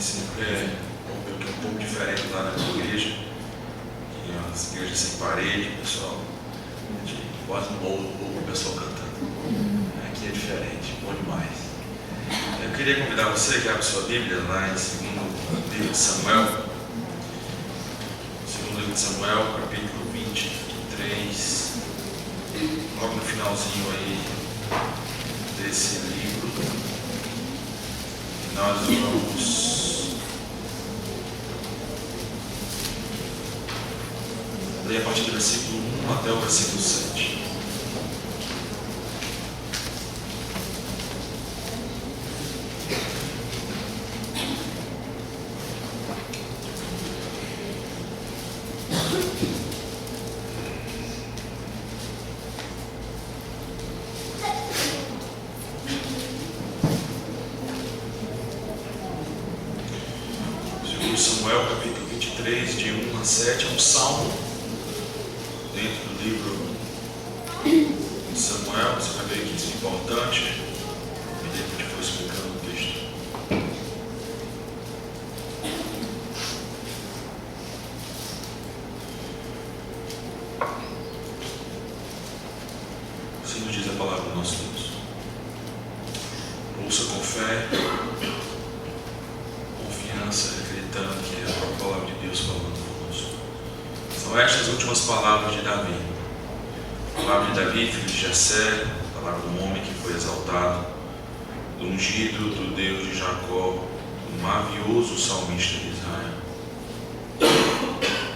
sempre é um pouco diferente lá na minha igreja, que é as igrejas sem parede, pessoal. A gente quase não ouve o pessoal cantando. Aqui é diferente, bom demais. Eu queria convidar você que abre sua Bíblia lá em 2 livro de Samuel. 2 livro de Samuel, capítulo 23. Logo no finalzinho aí desse livro. Nós vamos ler a partir do versículo 1 até o versículo 7. Samuel, capítulo 23, de 1 a 7, é um salmo dentro do livro de Samuel. Você vai ver que isso é importante à medida que a gente for explicando o texto. Assim nos diz a palavra do nosso Deus. Ouça com fé, acreditando que é a própria palavra de Deus falando conosco. São estas as últimas palavras de Davi. A palavra de Davi, filho de Jessé, a palavra do homem que foi exaltado, do ungido do Deus de Jacó, do mavioso salmista de Israel.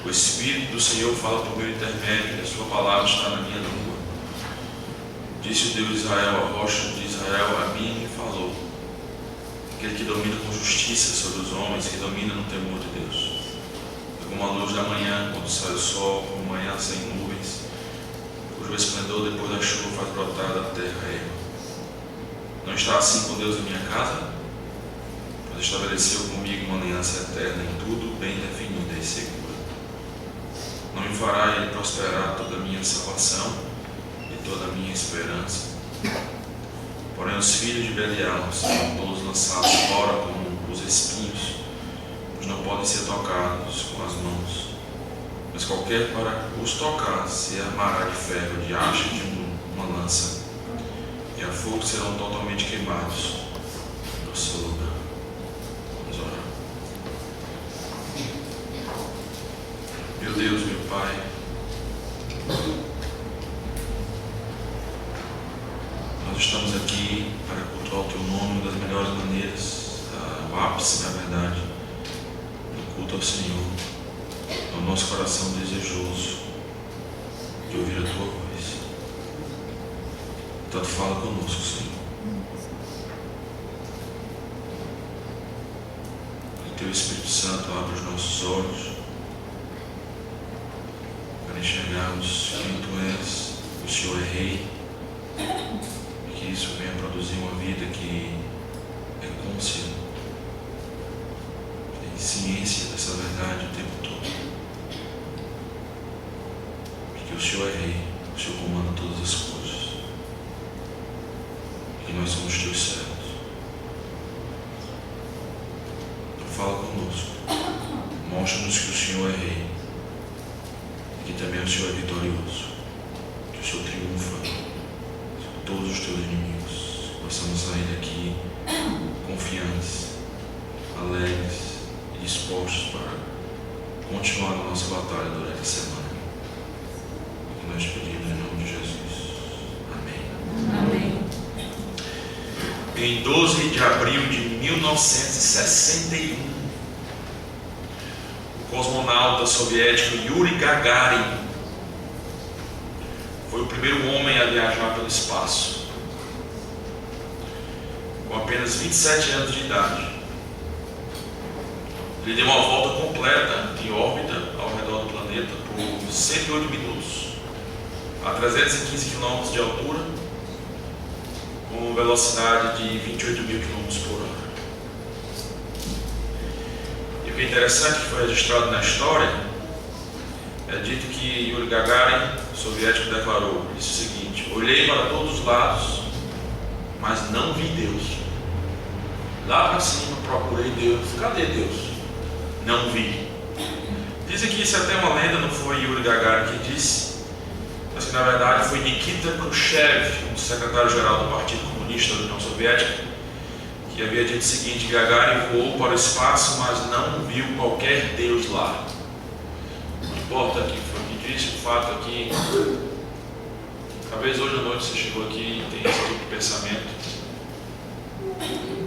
O Espírito do Senhor fala por meu intermédio, e a sua palavra está na minha língua. Disse o Deus de Israel, a rocha de Israel, a mim me falou. Aquele que domina com justiça sobre os homens, que domina no temor de Deus. É como a luz da manhã, quando sai o sol, como manhã sem nuvens, cujo esplendor depois da chuva faz brotar da terra a erva. Não está assim com Deus em minha casa? Pois estabeleceu comigo uma aliança eterna em tudo, bem definida e segura. Não me fará ele prosperar toda a minha salvação e toda a minha esperança. Porém os filhos de Belial serão todos lançados fora como os espinhos, pois não podem ser tocados com as mãos. Mas qualquer para os tocar se armará de ferro, de haste de uma lança, e a fogo serão totalmente queimados no seu lugar. Vamos orar. Meu Deus, meu Pai, nós estamos aqui para cultuar o Teu nome das melhores maneiras, o ápice, na verdade, do culto ao Senhor. É o nosso coração desejoso de ouvir a Tua voz. Portanto, fala conosco, Senhor. Que Teu Espírito Santo abra os nossos olhos para enxergarmos quem Tu és. O Senhor é Rei. Que isso venha produzir uma vida que é cônscia, tem ciência dessa verdade o tempo todo. Porque o Senhor é Rei, o Senhor comanda todas as coisas. E nós somos Teus servos. Então fala conosco. Mostra-nos que o Senhor é Rei. E que também o Senhor é vitorioso. Que o Senhor triunfa todos os Teus inimigos. Possamos sair daqui confiantes, alegres e dispostos para continuar a nossa batalha durante a semana. O que nós pedimos em nome de Jesus. Amém. Amém. Em 12 de abril de 1961, o cosmonauta soviético Yuri Gagarin foi o primeiro homem a viajar pelo espaço. Com apenas 27 anos de idade, ele deu uma volta completa em órbita ao redor do planeta por 108 minutos, a 315 km de altura, com velocidade de 28 mil km por hora. E o que é interessante, que foi registrado na história, é dito que Yuri Gagarin, soviético, declarou, disse o seguinte: olhei para todos os lados, mas não vi Deus. lá para cima, procurei Deus. Cadê Deus? Não vi. Dizem que isso é até uma lenda, não foi Yuri Gagarin que disse, mas que na verdade foi Nikita Khrushchev, um secretário-geral do Partido Comunista da União Soviética, que havia dito o seguinte: Gagarin voou para o espaço, mas não viu qualquer Deus lá. Não importa quem foi que disse, o fato é que talvez hoje à noite você chegou aqui e tem esse tipo de pensamento,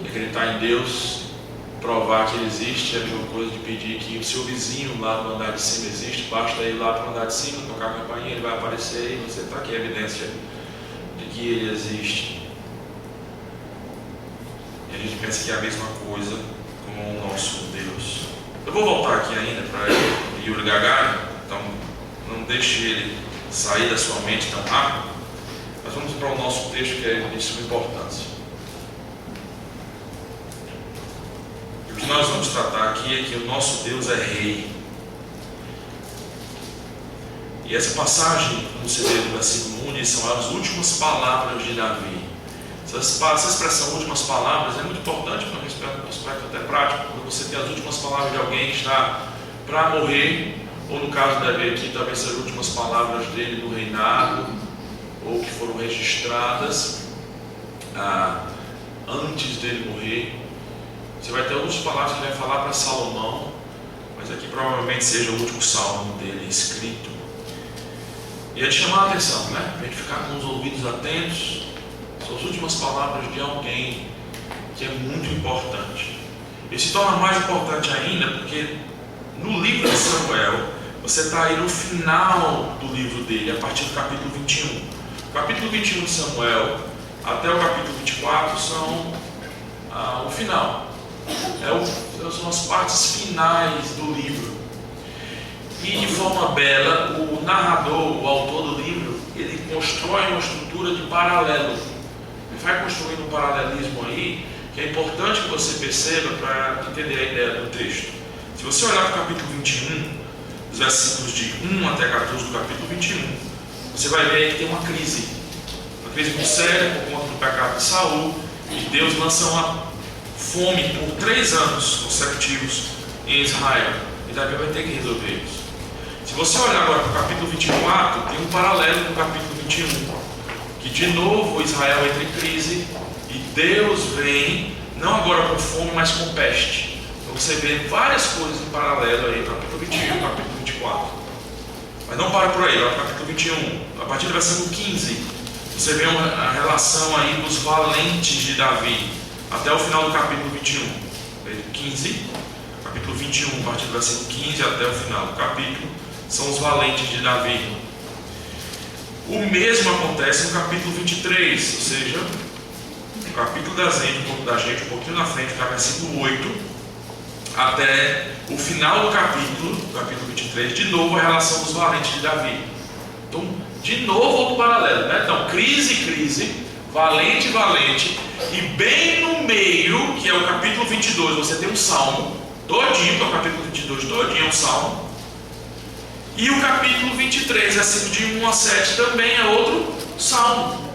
que acreditar em Deus, provar que ele existe, é a mesma coisa de pedir que o seu vizinho lá no andar de cima existe, basta ir lá para o andar de cima, tocar a campainha, ele vai aparecer e você está aqui, a evidência de que ele existe. E a gente pensa que é a mesma coisa com o nosso Deus. Eu vou voltar aqui ainda para Yuri Gagarin, então não deixe ele sair da sua mente tão rápido, mas vamos para o nosso texto, que é de suma importância. O que nós vamos tratar aqui é que o nosso Deus é rei. E essa passagem, como você vê no versículo 1, são as últimas palavras de Davi. Essa expressão últimas palavras é muito importante para um aspecto até prático. Quando você tem as últimas palavras de alguém que está para morrer, ou no caso de Davi aqui, talvez sejam as últimas palavras dele no reinado, ou que foram registradas antes dele morrer. Você vai ter outras palavras que ele vai falar para Salomão, mas aqui provavelmente seja o último salmo dele escrito. E é de chamar a atenção, né? Para a gente ficar com os ouvidos atentos. São as últimas palavras de alguém que é muito importante. E se torna mais importante ainda porque no livro de Samuel, você está aí no final do livro dele, a partir do capítulo 21. O capítulo 21 de Samuel até o capítulo 24 são o final. São as partes finais do livro. E de forma bela, o narrador, o autor do livro, ele constrói uma estrutura de paralelo. Ele vai construindo um paralelismo aí, que é importante que você perceba para entender a ideia do texto. Se você olhar para o capítulo 21, os versículos de 1 até 14 do capítulo 21, você vai ver aí que tem uma crise muito séria por conta do pecado de Saul, e Deus lança uma fome por 3 anos consecutivos em Israel, e Davi vai ter que resolver isso. Se você olhar agora para o capítulo 24, tem um paralelo com o capítulo 21, que de novo Israel entra em crise e Deus vem, não agora com fome, mas com peste. Então você vê várias coisas em paralelo aí, capítulo 21 e capítulo 24. Mas não para por aí, lá no capítulo 21, a partir do versículo 15, você vê a relação aí dos valentes de Davi, até o final do capítulo 21, 15, capítulo 21, a partir do versículo 15 até o final do capítulo, são os valentes de Davi. O mesmo acontece no capítulo 23, ou seja, no capítulo da gente, um pouquinho na frente, do versículo 8, até o final do capítulo 23, de novo a relação dos valentes de Davi. Então, de novo outro paralelo, né? Então, crise, valente, e bem no meio, que é o capítulo 22, você tem um salmo todinho, que é o capítulo 22 todinho é um salmo, e o capítulo 23, versículo de 1 a 7, também é outro salmo,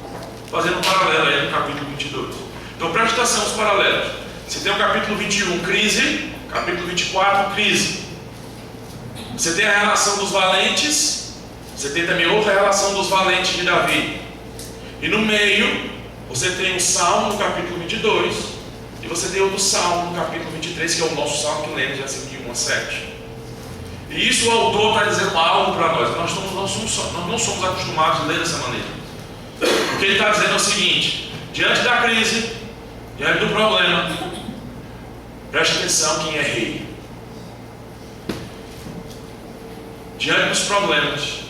fazendo um paralelo aí no capítulo 22. Então preste atenção aos paralelos. Você tem o capítulo 21, crise, capítulo 24, crise. Você tem a relação dos valentes, você tem também outra relação dos valentes de Davi. E no meio, você tem o salmo no capítulo 22, e você tem outro salmo no capítulo 23, que é o nosso salmo que lemos, versículo de 1 a 7. E isso o autor está dizendo algo para nós. Nós não somos acostumados a ler dessa maneira. O que ele está dizendo é o seguinte: diante da crise, diante do problema, preste atenção quem é rei. Diante dos problemas,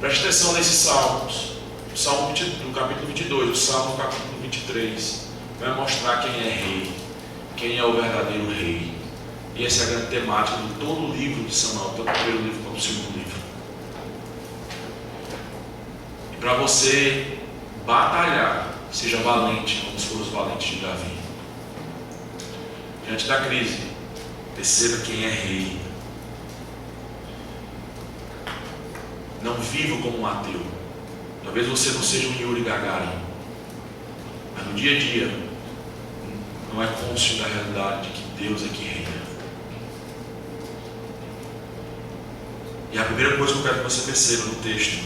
preste atenção nesses salmos. O salmo do capítulo 22, o salmo do capítulo 23 vai mostrar quem é rei, quem é o verdadeiro rei. E essa é a grande temática de todo o livro de Samuel, tanto o primeiro livro quanto o segundo livro. E para você batalhar, seja valente, como foram os valentes de Davi. Diante da crise, perceba quem é rei. Não viva como um ateu. Talvez você não seja um Yuri Gagarin, mas no dia a dia, não é cônscio da realidade de que Deus é que reina. E a primeira coisa que eu quero que você perceba no texto: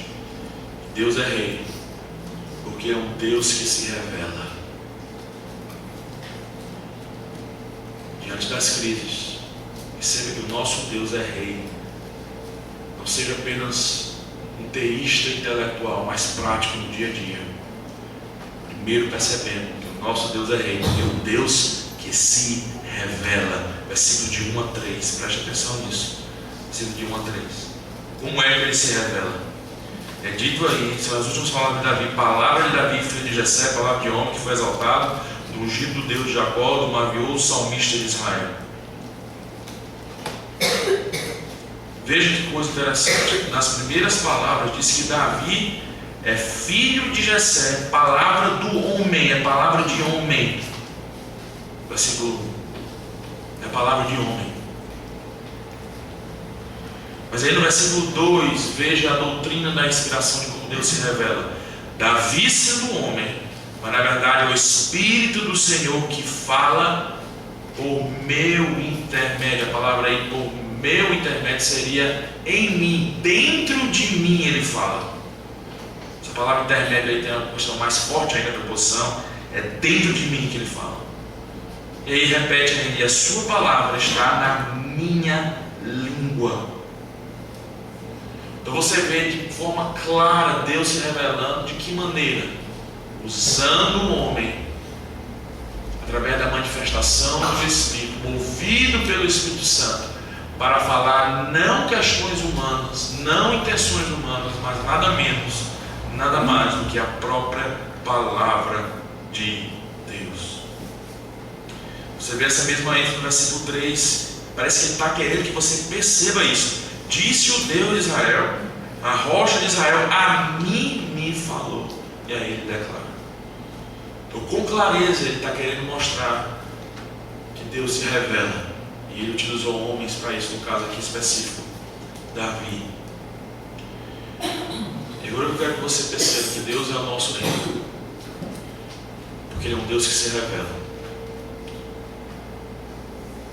Deus é rei, porque é um Deus que se revela. Diante das crises, perceba que o nosso Deus é rei. Não seja apenas um teísta intelectual, mas prático no dia a dia. Primeiro percebendo que o nosso Deus é rei, porque é um Deus que se revela. Versículo de 1 a 3, preste atenção nisso. Versículo de 1 a 3. Como é que ele se revela? É dito aí, são as últimas palavras de Davi, palavra de Davi, filho de Jessé, palavra de homem que foi exaltado, do ungido do Deus de Jacó, do mavioso salmista de Israel. Veja que coisa interessante. Nas primeiras palavras diz que Davi é filho de Jessé, palavra do homem, é palavra de homem. Versículo 1, é palavra de homem. Mas aí no versículo 2, veja a doutrina da inspiração de como Deus se revela. Davi sendo homem, mas na verdade é o Espírito do Senhor que fala por meu intermédio. A palavra aí, por meu intermédio, seria em mim, dentro de mim ele fala. Essa palavra intermédio aí tem uma questão mais forte ainda da preposição, é dentro de mim que ele fala. E aí repete ainda, e a sua palavra está na minha língua. Então você vê de forma clara Deus se revelando de que maneira? Usando o homem, através da manifestação do Espírito, movido pelo Espírito Santo, para falar não questões humanas, não intenções humanas, mas nada menos, nada mais do que a própria palavra de Deus. Você vê essa mesma ênfase no versículo 3, parece que ele está querendo que você perceba isso. Disse o Deus de Israel, a rocha de Israel, a mim me falou. E aí ele declara. Então, com clareza, ele está querendo mostrar que Deus se revela. E ele utilizou homens para isso, no caso aqui específico, Davi. E agora eu quero que você perceba que Deus é o nosso rei, porque ele é um Deus que se revela.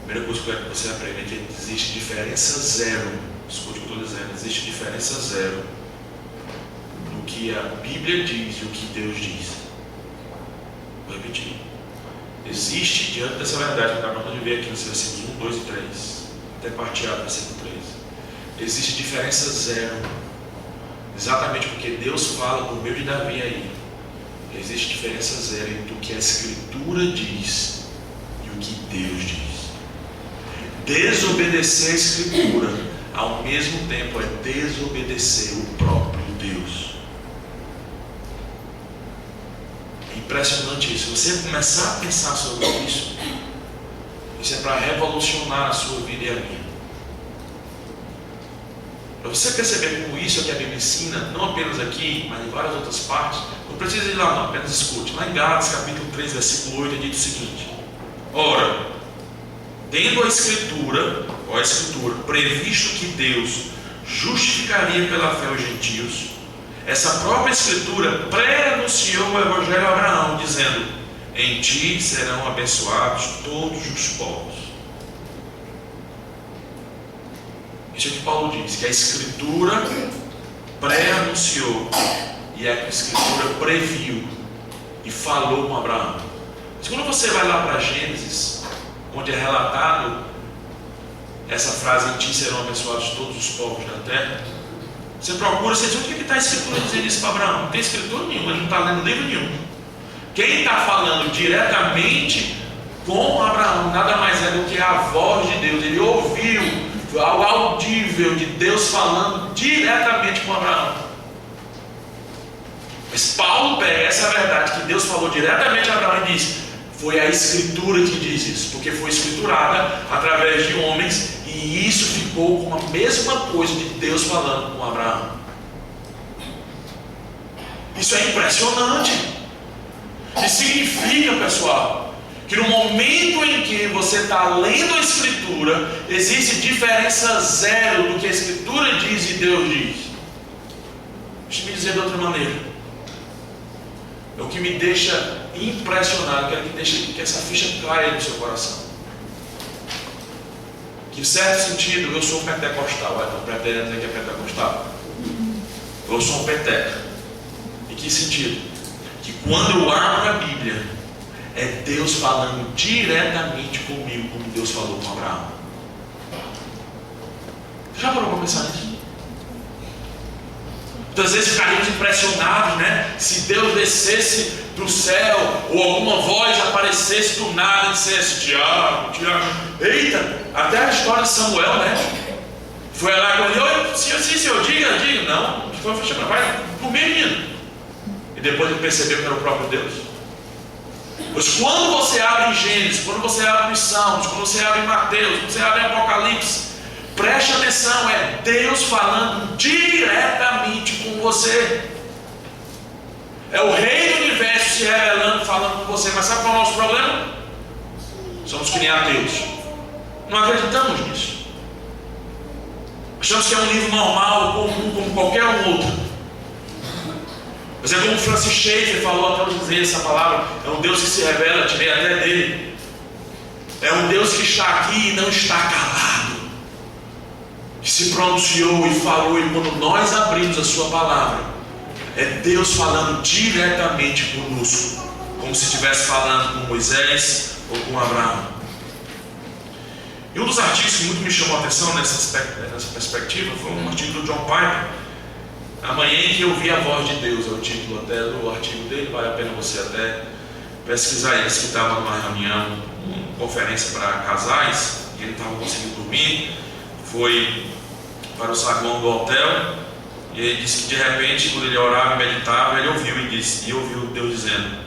A primeira coisa que eu quero que você aprenda é que existe diferença zero. Escute o que eu estou dizendo. Existe diferença zero do que a Bíblia diz e o que Deus diz. Vou repetir. Existe, diante dessa verdade que acabamos de ver aqui nos versículos 1, 2 e 3, até parteado no versículo 3, existe diferença zero. Exatamente porque Deus fala por meio de Davi aí. Existe diferença zero entre o que a Escritura diz e o que Deus diz. Desobedecer a Escritura, ao mesmo tempo, é desobedecer o próprio Deus. É impressionante isso. Se você começar a pensar sobre isso, isso é para revolucionar a sua vida e a minha. Para você perceber como isso é que a Bíblia ensina, não apenas aqui, mas em várias outras partes, não precisa ir lá não, apenas escute. Lá em Gálatas capítulo 3, versículo 8, é dito o seguinte: ora, tendo a Escritura, previsto que Deus justificaria pela fé os gentios, essa própria Escritura pré-anunciou o Evangelho a Abraão, dizendo: em ti serão abençoados todos os povos. Isso é o que Paulo diz, que a Escritura pré-anunciou e a Escritura previu e falou com Abraão. Mas quando você vai lá para Gênesis, onde é relatado essa frase, em ti serão abençoados todos os povos da terra, você procura, você diz: onde está a Escritura dizendo isso para Abraão? Não tem Escritura nenhuma, ele não está lendo livro nenhum. Quem está falando diretamente com Abraão nada mais é do que a voz de Deus. Ele ouviu ao audível de Deus falando diretamente com Abraão. Mas Paulo pega essa verdade que Deus falou diretamente a Abraão e diz: foi a Escritura que diz isso, porque foi escriturada através de homens, e isso ficou como a mesma coisa de Deus falando com Abraão. Isso é impressionante. Isso significa, pessoal, que no momento em que você está lendo a Escritura, existe diferença zero do que a Escritura diz e Deus diz. Deixa eu me dizer de outra maneira. É o que me deixa impressionado, que essa ficha caia no seu coração. Que, em certo sentido, eu sou um pentecostal. Estou pretendendo dizer que é pentecostal. Eu sou um peteca. Em que sentido? Que quando eu abro a Bíblia, é Deus falando diretamente comigo, como Deus falou com Abraão. Você já parou para pensar nisso? Muitas vezes ficaríamos impressionados, né? Se Deus descesse do céu, ou alguma voz aparecesse do nada e dissesse: Tiago, Tiago. Eita, até a história de Samuel, né? Foi lá com ele: oi, senhor, diga. Não, foi fechando, vai comer, menino. E depois ele percebeu que era o próprio Deus. Pois quando você abre em Gênesis, quando você abre em Salmos, quando você abre em Mateus, quando você abre em Apocalipse, preste atenção, é Deus falando diretamente com você. É o Rei do Universo se revelando, falando com você. Mas sabe qual é o nosso problema? Somos que nem ateus. Não acreditamos nisso. Achamos que é um livro normal, comum, como qualquer um outro. Mas é como Francis Schaeffer falou ao traduzir essa palavra: é um Deus que se revela, tirei até dele. É um Deus que está aqui e não está calado, que se pronunciou e falou. E quando nós abrimos a sua palavra, é Deus falando diretamente conosco, como se estivesse falando com Moisés ou com Abraão. E um dos artigos que muito me chamou a atenção nessa perspectiva foi um artigo do John Piper, A Manhã em que eu ouvi a voz de Deus. É o título até do artigo dele, vale a pena você até pesquisar. Ele que estava numa reunião, uma conferência para casais, e ele estava conseguindo dormir, foi para o saguão do hotel, e ele disse que de repente, quando ele orava e meditava, ele ouviu e ouviu Deus dizendo: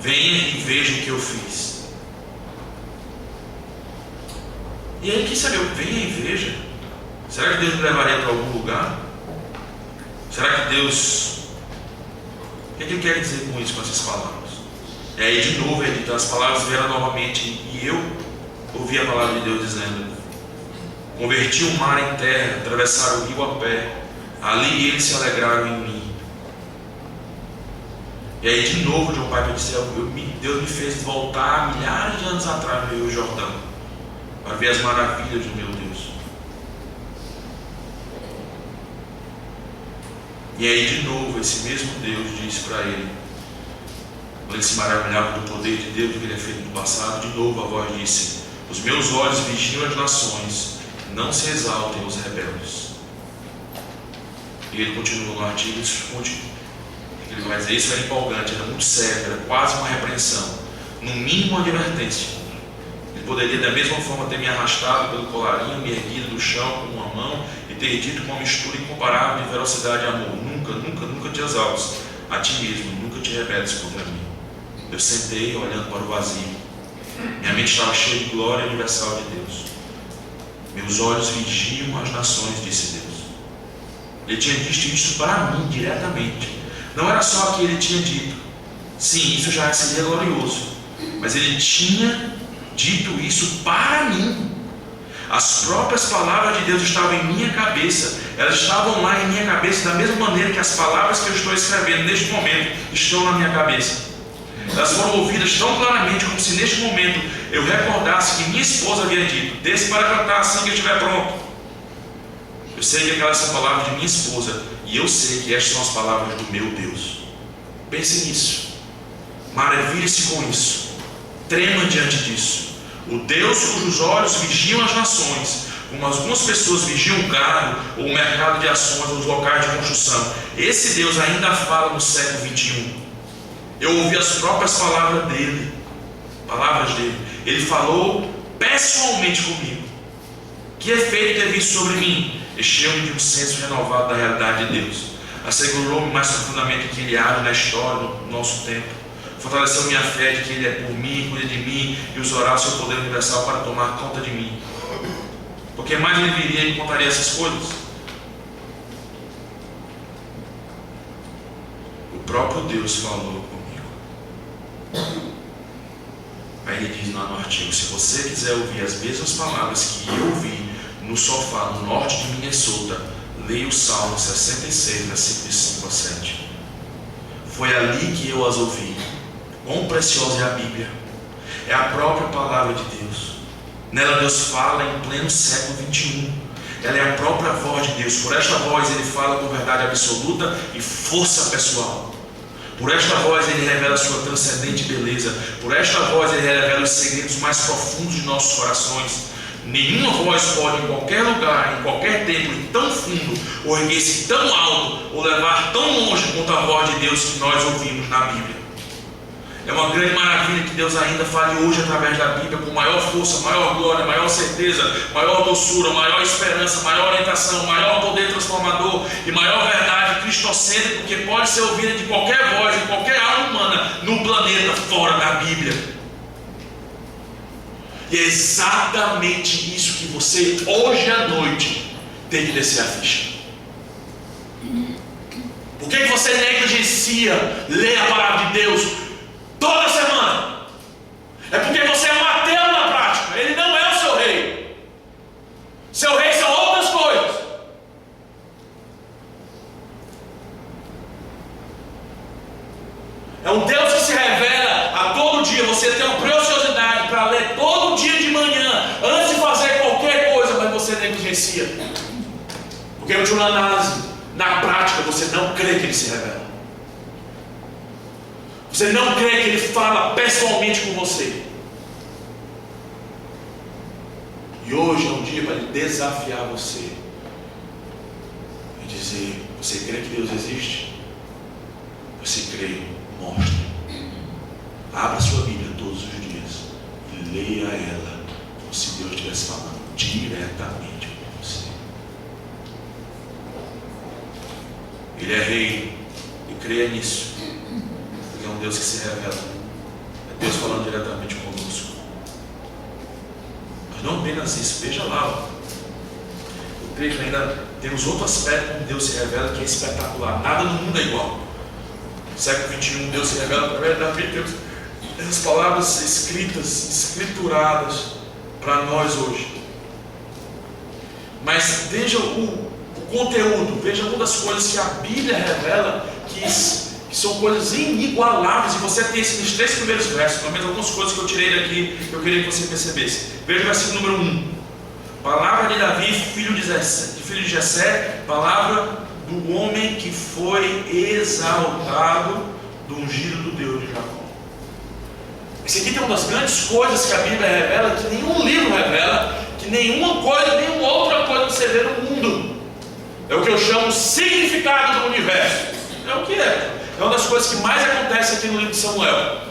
venha e veja o que eu fiz. E aí ele quis saber: venha e veja. Será que Deus me levaria para algum lugar? Será que Deus... O que ele quer dizer com isso, com essas palavras? E aí de novo então as palavras vieram novamente, e eu ouvi a palavra de Deus dizendo: converti o mar em terra, atravessaram o rio a pé, ali eles se alegraram em mim. E aí de novo John Piper disse: Deus me fez voltar milhares de anos atrás no Rio Jordão, para ver as maravilhas do meu Deus. E aí de novo esse mesmo Deus disse para ele, quando ele se maravilhava do poder de Deus, do que ele é feito no passado, de novo a voz disse: os meus olhos vigiam as nações, não se exaltem os rebeldes. E ele continua no artigo, ele vai dizer: isso era empolgante, era muito sério, era quase uma repreensão, no mínimo uma advertência. Ele poderia da mesma forma ter me arrastado pelo colarinho, me erguido do chão com uma mão e ter dito com uma mistura incomparável de velocidade e amor: nunca te exaltes a ti mesmo, nunca te rebeles contra mim. Eu sentei olhando para o vazio. Minha mente estava cheia de glória universal de Deus. Meus olhos vigiam as nações, disse Deus. Ele tinha dito isso para mim diretamente. Não era só o que ele tinha dito. Sim, isso já seria glorioso, mas ele tinha dito isso para mim. As próprias palavras de Deus estavam em minha cabeça. Elas estavam lá em minha cabeça da mesma maneira que as palavras que eu estou escrevendo neste momento estão na minha cabeça. Elas foram ouvidas tão claramente como se neste momento eu recordasse que minha esposa havia dito: desce para cantar assim que eu estiver pronto. Eu sei que aquelas são palavras de minha esposa, e eu sei que estas são as palavras do meu Deus. Pense nisso, maravilhe-se com isso, trema diante disso. O Deus cujos olhos vigiam as nações, como algumas pessoas vigiam o gado ou o mercado de ações ou os locais de construção, esse Deus ainda fala no século 21. Eu ouvi as próprias palavras dele. Ele falou pessoalmente comigo. Que efeito teve isso sobre mim? Encheu-me de um senso renovado da realidade de Deus. Assegurou-me mais profundamente que Ele age na história, no nosso tempo. Fortaleceu minha fé de que Ele é por mim, cuida de mim e usará o seu poder universal para tomar conta de mim. Porque mais Ele viria e me contaria essas coisas. O próprio Deus falou comigo. Aí ele diz lá no artigo: se você quiser ouvir as mesmas palavras que eu ouvi no sofá no norte de Minnesota, leia o Salmo 66, versículos 5 a 7. Foi ali que eu as ouvi. Quão preciosa é a Bíblia! É a própria palavra de Deus. Nela Deus fala em pleno século 21. Ela é a própria voz de Deus. Por esta voz Ele fala com verdade absoluta e força pessoal. Por esta voz Ele revela a sua transcendente beleza. Por esta voz Ele revela os segredos mais profundos de nossos corações. Nenhuma voz pode em qualquer lugar, em qualquer tempo, ir tão fundo, ou erguer-se tão alto, ou levar tão longe quanto a voz de Deus que nós ouvimos na Bíblia. É uma grande maravilha que Deus ainda fale hoje através da Bíblia com maior força, maior glória, maior certeza, maior doçura, maior esperança, maior orientação, maior poder transformador e maior verdade cristocêntrica que pode ser ouvida de qualquer voz, de qualquer alma humana no planeta fora da Bíblia. E é exatamente isso que você hoje à noite tem que descer a ficha. Por que você negligencia ler a palavra de Deus toda semana? É porque você é um ateu na prática. Ele não é o seu rei. Seu rei são outras coisas. É um Deus que se revela a todo dia. Você tem uma preciosidade para ler todo dia de manhã, antes de fazer qualquer coisa, mas você negligencia. Porque eu tive uma análise. Na prática, você não crê que Ele se revela. Você não crê que Ele fala pessoalmente com você. E hoje é um dia para Ele desafiar você e dizer: você crê que Deus existe? Você crê? Mostre. Abra sua Bíblia todos os dias e leia ela como se Deus estivesse falando diretamente com você. Ele é rei e creia nisso, porque é um Deus que se revela. É Deus falando diretamente conosco. Mas não apenas isso, veja lá. Eu creio que ainda temos outro aspecto como Deus se revela que é espetacular. Nada no mundo é igual. No século 21, Deus se revela através da Bíblia. Temos essas palavras escritas, escrituradas para nós hoje. Mas veja o conteúdo, veja uma das coisas que a Bíblia revela que são coisas inigualáveis, e você tem isso nos 3 primeiros versos, pelo menos algumas coisas que eu tirei daqui que eu queria que você percebesse. Veja o versículo número 1. Palavra de Davi, filho de Jessé, palavra do homem que foi exaltado, do ungido do Deus de Jacó. Esse aqui tem uma das grandes coisas que a Bíblia revela, que nenhum livro revela, que nenhuma outra coisa que você vê no mundo. É o que eu chamo significado do universo. É o que é. É uma das coisas que mais acontece aqui no livro de Samuel.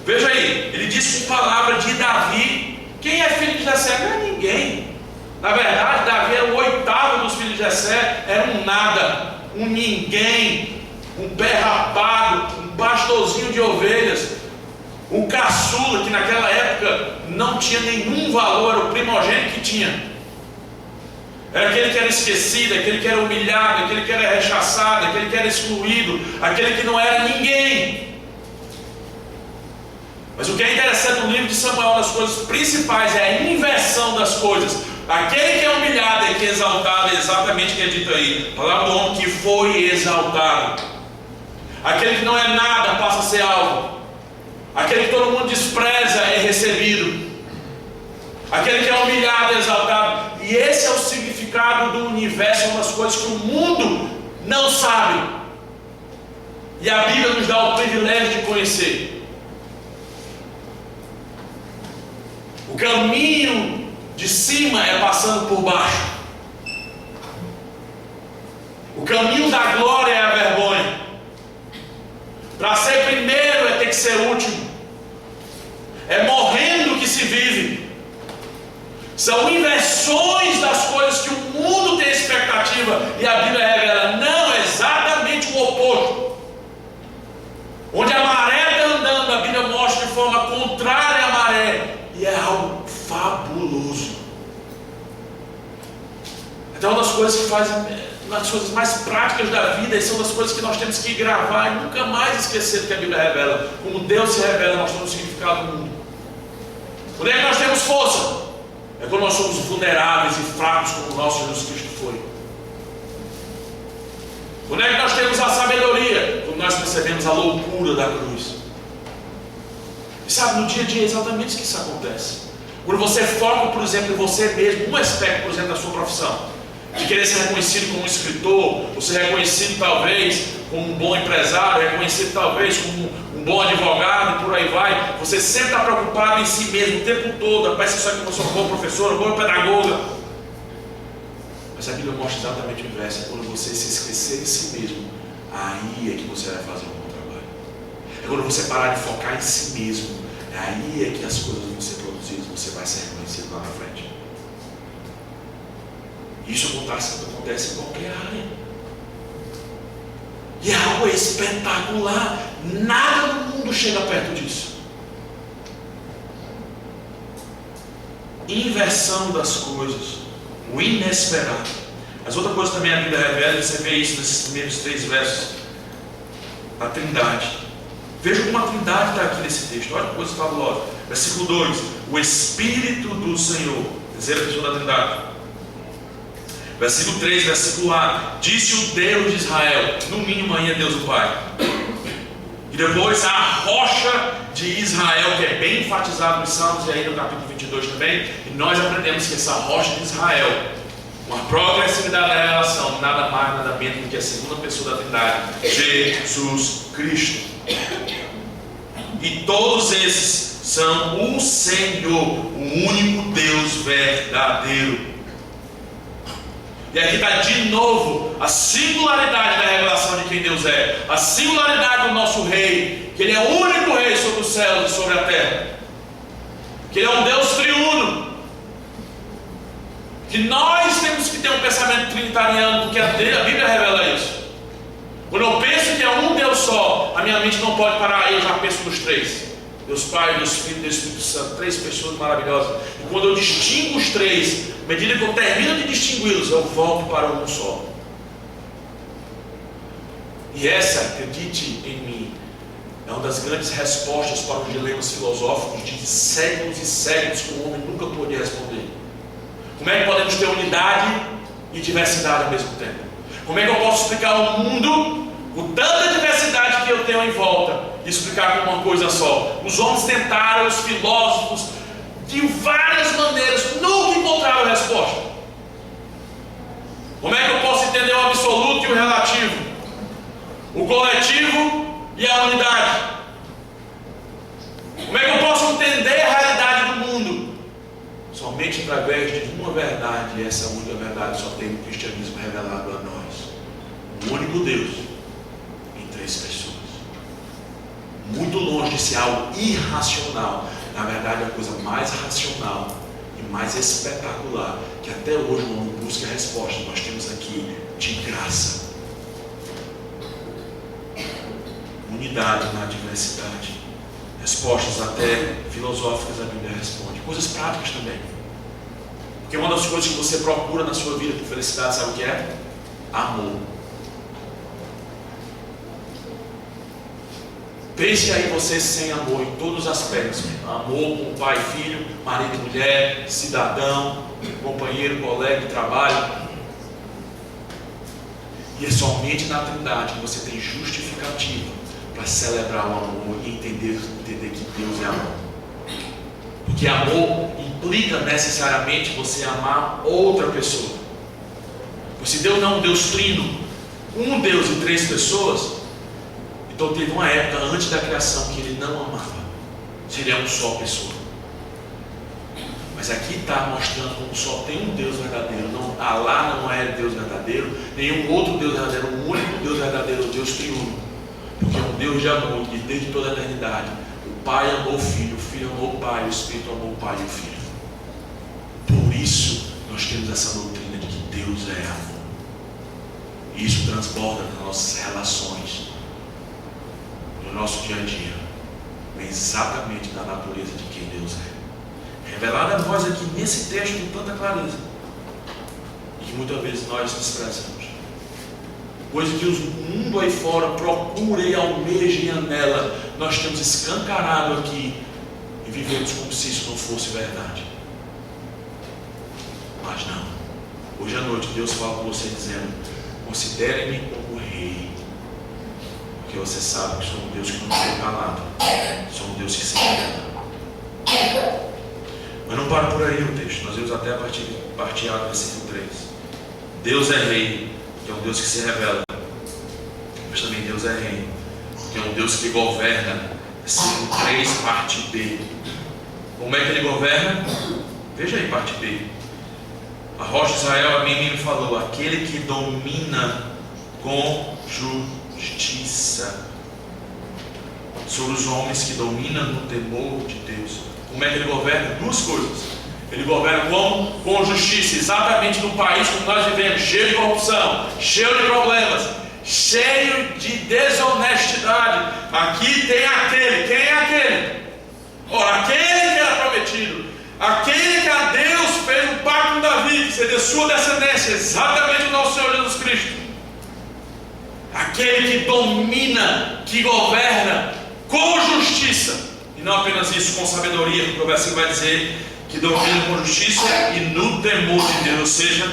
Veja aí, ele diz com palavra de Davi. Quem é filho de Jessé? Não é ninguém. Na verdade, Davi era o 8º dos filhos de Jessé. Era um nada, um ninguém, um pé rapado, um pastorzinho de ovelhas, um caçula que naquela época não tinha nenhum valor, era o primogênito que tinha. Era aquele que era esquecido, aquele que era humilhado, aquele que era rechaçado, aquele que era excluído, aquele que não era ninguém. Mas o que é interessante no livro de Samuel, uma das coisas principais é a inversão das coisas. Aquele que é humilhado e que é exaltado, é exatamente o que é dito aí. A palavra do homem que foi exaltado. Aquele que não é nada passa a ser algo. Aquele que todo mundo despreza é recebido. Aquele que é humilhado é exaltado. E esse é o significado do universo, uma das coisas que o mundo não sabe. E a Bíblia nos dá o privilégio de conhecer. O caminho de cima é passando por baixo. O caminho da glória é a vergonha. Para ser primeiro é ter que ser último. É morrendo que se vive. São inversões das coisas que o mundo tem expectativa e a Bíblia revela. Não, é exatamente o oposto. Onde a maré está andando, a Bíblia mostra de forma contrária à maré. E é algo fabuloso. Então, uma das coisas que fazem, uma das coisas mais práticas da vida, e são das coisas que nós temos que gravar e nunca mais esquecer do que a Bíblia revela. Como Deus se revela, nós temos o significado do mundo. Por que nós temos força? É quando nós somos vulneráveis e fracos, como o nosso Jesus Cristo foi. Quando é que nós temos a sabedoria? Quando nós percebemos a loucura da cruz. E sabe, no dia a dia é exatamente que isso acontece. Quando você foca, por exemplo, em você mesmo, um aspecto, por exemplo, da sua profissão, de querer ser reconhecido como um escritor, ou ser reconhecido talvez como um bom empresário, reconhecido talvez como um bom advogado, e por aí vai, você sempre está preocupado em si mesmo o tempo todo. Parece que só que eu sou uma boa professora, uma boa pedagoga. Mas a Bíblia mostra exatamente o inverso. Quando você se esquecer de si mesmo, aí é que você vai fazer um bom trabalho. É quando você parar de focar em si mesmo, aí é que as coisas vão ser produzidas, você vai ser reconhecido lá na frente. Isso acontece em qualquer área. E é algo espetacular. Nada no mundo chega perto disso. Inversão das coisas, o inesperado. As outras coisas também a Bíblia revela, você vê isso nesses primeiros 3 versos. A Trindade. Veja como a Trindade está aqui nesse texto. Olha que coisa fabulosa. Versículo 2: o Espírito do Senhor, terceira pessoa da Trindade. Versículo 3, versículo A: disse o Deus de Israel, no mínimo aí é Deus o Pai. E depois a rocha de Israel, que é bem enfatizado nos Salmos e aí no capítulo 22 também. E nós aprendemos que essa rocha de Israel, uma progressividade da relação, nada mais, nada menos do que a segunda pessoa da Trindade, Jesus Cristo. E todos esses são o Senhor, o único Deus verdadeiro. E aqui está de novo a singularidade da revelação de quem Deus é, a singularidade do nosso Rei, que Ele é o único Rei sobre os céus e sobre a terra, que Ele é um Deus triuno, que nós temos que ter um pensamento trinitariano, porque a Bíblia revela isso. Quando eu penso que é um Deus só, a minha mente não pode parar, eu já penso nos 3. Deus Pai, Deus Filho, Deus Espírito Santo, 3 pessoas maravilhosas. E quando eu distingo os 3, à medida que eu termino de distingui-los, eu volto para um só. E essa, acredite em mim, é uma das grandes respostas para os dilemas filosóficos de séculos e séculos que o homem nunca pôde responder. Como é que podemos ter unidade e diversidade ao mesmo tempo? Como é que eu posso explicar ao mundo, com tanta diversidade que eu tenho em volta, e explicar como uma coisa só? Os homens tentaram, os filósofos, de várias maneiras, nunca encontraram resposta. Como é que eu posso entender o absoluto e o relativo? O coletivo e a unidade? Como é que eu posso entender a realidade do mundo? Somente através de uma verdade, e essa única verdade só tem o cristianismo revelado a nós. O único Deus em 3 pessoas. Muito longe de ser algo irracional. Na verdade é a coisa mais racional e mais espetacular que até hoje o homem busca a resposta. Nós temos aqui de graça. Unidade na diversidade. Respostas até filosóficas a Bíblia responde. Coisas práticas também. Porque uma das coisas que você procura na sua vida de felicidade, sabe o que é? Amor. Pense aí você sem amor em todos os aspectos. Amor com pai, filho, marido, mulher, cidadão, companheiro, colega de trabalho. E é somente na Trindade que você tem justificativa para celebrar o amor e entender que Deus é amor. Porque amor implica necessariamente você amar outra pessoa. Porque se Deus não é um Deus trino, um Deus e 3 pessoas, então teve uma época antes da criação que Ele não amava. Seria uma só pessoa. Mas aqui está mostrando como só tem um Deus verdadeiro. Não, Alá não é Deus verdadeiro, nenhum outro Deus verdadeiro. O único Deus verdadeiro é o Deus triuno. Porque é um Deus de amor, e desde toda a eternidade o Pai amou o Filho amou o Pai, o Espírito amou o Pai e o Filho. Por isso nós temos essa doutrina de que Deus é amor. E isso transborda nas nossas relações, no nosso dia a dia. Vem exatamente da natureza de quem Deus é, revelada a nós aqui nesse texto com tanta clareza, e que muitas vezes nós desprezamos. Coisa que o mundo aí fora procura e almeja e anela, nós temos escancarado aqui e vivemos como se isso não fosse verdade. Mas não. Hoje à noite Deus fala com você dizendo: considere-me como rei. Porque você sabe que sou um Deus que não fica calado. Sou um Deus que se revela. Mas não para por aí o texto. Nós vemos até a partir do versículo 3. Deus é rei, que é um Deus que se revela. Mas também Deus é rei, que é um Deus que governa. Versículo 3, parte B. Como é que ele governa? Veja aí, parte B. A rocha de Israel, a mim me falou, aquele que domina com justiça sobre os homens, que dominam no temor de Deus. Como é que ele governa? Duas coisas. Ele governa como? Com justiça, exatamente no país como nós vivemos, cheio de corrupção, cheio de problemas, cheio de desonestidade. Aqui tem aquele. Quem é aquele? Ora, aquele que era prometido, aquele que a Deus fez um pacto com Davi, que seria sua descendência, exatamente o nosso Senhor Jesus Cristo. Aquele que domina, que governa com justiça, e não apenas isso, com sabedoria, porque o versículo vai dizer que domina com justiça e no temor de Deus. Ou seja,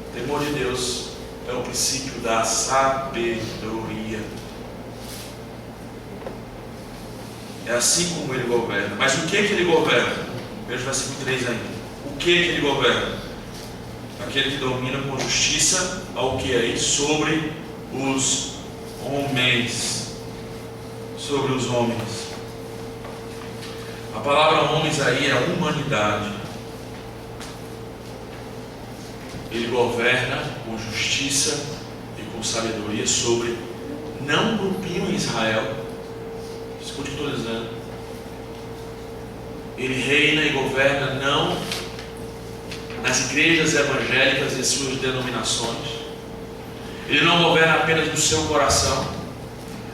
o temor de Deus é o princípio da sabedoria. É assim como ele governa. Mas o que ele governa? Veja o versículo 3 ainda. O que ele governa? Aquele que domina com justiça ao que aí? Sobre os homens. Sobre os homens. A palavra homens aí é a humanidade. Ele governa com justiça e com sabedoria sobre não um grupinho em Israel. Escute o que eu estou dizendo. Ele reina e governa não nas igrejas evangélicas e suas denominações. Ele não governa apenas no seu coração.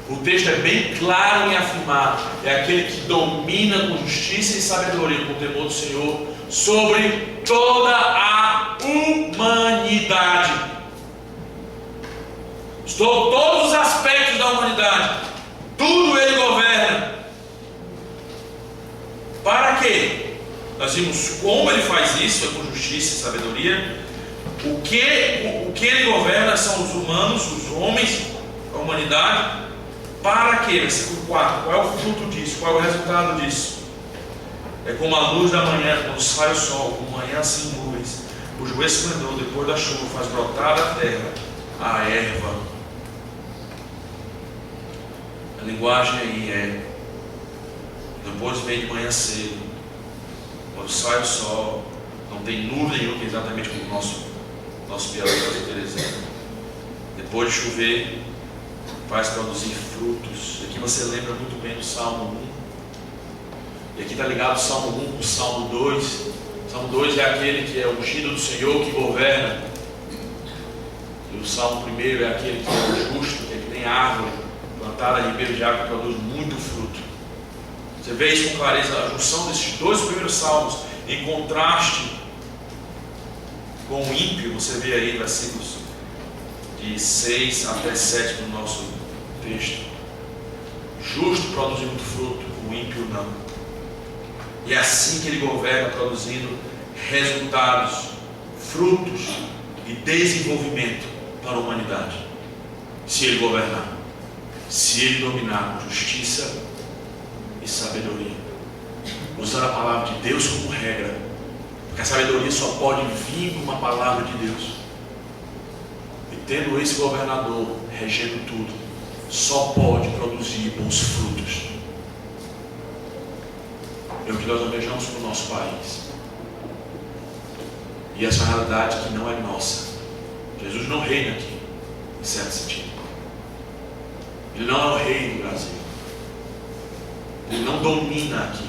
O texto é bem claro em afirmar: é aquele que domina com justiça e sabedoria, com o temor do Senhor, sobre toda a humanidade. Todos os aspectos da humanidade. Tudo ele governa. Para quê? Nós vimos como ele faz isso, é com justiça e sabedoria. O que ele governa são os humanos, os homens, a humanidade. Para quê? Versículo 4. Qual é o fruto disso? Qual é o resultado disso? É como a luz da manhã, quando sai o sol, como manhã sem nuvens, cujo esplendor depois da chuva faz brotar da terra a erva. A linguagem aí é: depois vem de manhã cedo, quando sai o sol, não tem nuvem nenhuma, que é exatamente como o nosso piador está utilizando. Depois de chover, faz produzir frutos. E aqui você lembra muito bem do Salmo 1. E aqui está ligado o Salmo 1 com o Salmo 2. O Salmo 2 é aquele que é o ungido do Senhor, que governa. E o Salmo 1 é aquele que é o justo, que é que tem árvore plantada a ribeiro de água, que produz muito fruto. Você vê isso com clareza, a junção desses dois primeiros salmos, em contraste com o ímpio. Você vê aí versículos de 6 até 7 no nosso texto. Justo produz muito fruto, o ímpio não. E é assim que ele governa, produzindo resultados, frutos e desenvolvimento para a humanidade. Se ele governar, se ele dominar com justiça e sabedoria, usando a palavra de Deus como regra, porque a sabedoria só pode vir com uma palavra de Deus. E tendo esse governador regendo tudo, só pode produzir bons frutos. É o que nós almejamos para o nosso país. E essa é uma realidade que não é nossa. Jesus não reina aqui, em certo sentido. Ele não é o rei do Brasil. Ele não domina aqui.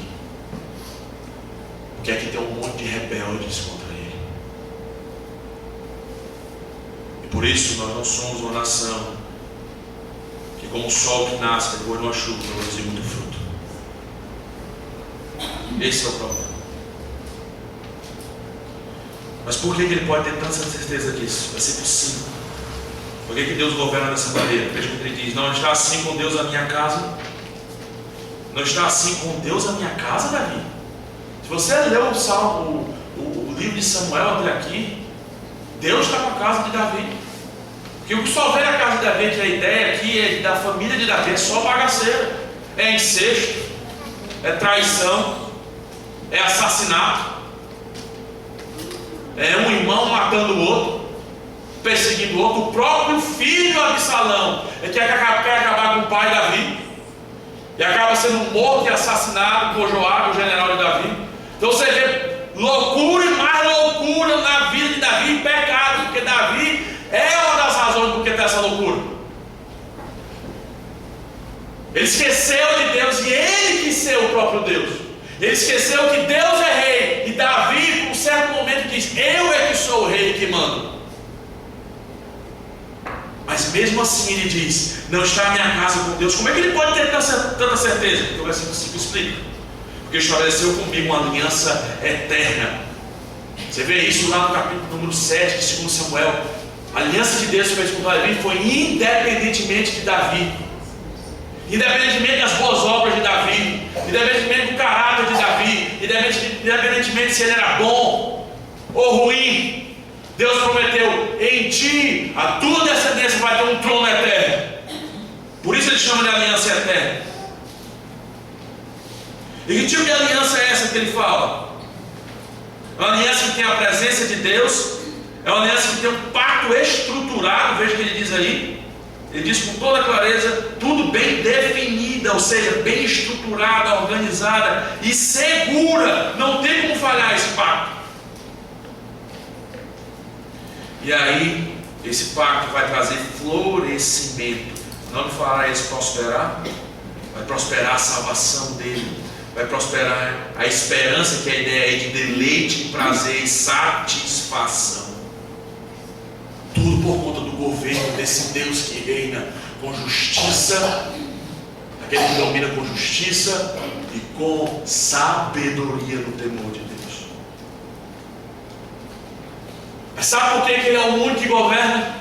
Porque aqui tem um monte de rebeldes contra ele. E por isso nós não somos uma nação que, como o sol que nasce depois de uma chuva, produzir muito fruto. Esse é o problema. Mas por que ele pode ter tanta certeza disso? Versículo 5. Por que Deus governa dessa maneira? Veja o que ele diz: não está assim com Deus a minha casa? Não está assim com Deus a minha casa, Davi? Se você leu o livro de Samuel até aqui, Deus está com a casa de Davi. Porque o que só vê na casa de Davi, que a ideia aqui é da família de Davi, é só bagaceira, é incesto, é traição, é assassinato, é um irmão matando o outro, perseguindo o outro. O próprio filho Absalão é que quer acabar com o pai Davi, e acaba sendo morto e assassinado por Joabe, o general de Davi. Então você vê loucura e mais loucura na vida de Davi, e pecado, porque Davi é uma das razões por que está essa loucura. Ele esqueceu de Deus, e ele quis ser o próprio Deus. Ele esqueceu que Deus é rei, e Davi, por um certo momento, diz: eu é que sou o rei que mando. Mas mesmo assim ele diz: não está a minha casa com Deus. Como é que ele pode ter tanta certeza? Porque o versículo 5 explica: porque estabeleceu comigo uma aliança eterna. Você vê isso lá no capítulo número 7 de 2 Samuel. A aliança de Deus fez com Davi foi independentemente de Davi, independentemente das boas obras de Davi, independentemente do caráter de Davi, independentemente se ele era bom ou ruim. Deus prometeu: em ti, a tua descendência vai ter um trono eterno. Por isso ele chama de aliança eterna. E que tipo de aliança é essa que ele fala? É uma aliança que tem a presença de Deus, é uma aliança que tem um pacto estruturado. Veja o que ele diz aí. Ele diz com toda clareza, tudo bem definida, ou seja, bem estruturada, organizada e segura. Não tem como falhar esse pacto. E aí, esse pacto vai trazer florescimento. Não lhe fará eles prosperar, vai prosperar a salvação dele, vai prosperar a esperança, que é a ideia aí de deleite, prazer e satisfação. Tudo por conta do governo desse Deus que reina com justiça, aquele que domina com justiça e com sabedoria no temor de Deus. Mas sabe por que ele é o único que governa?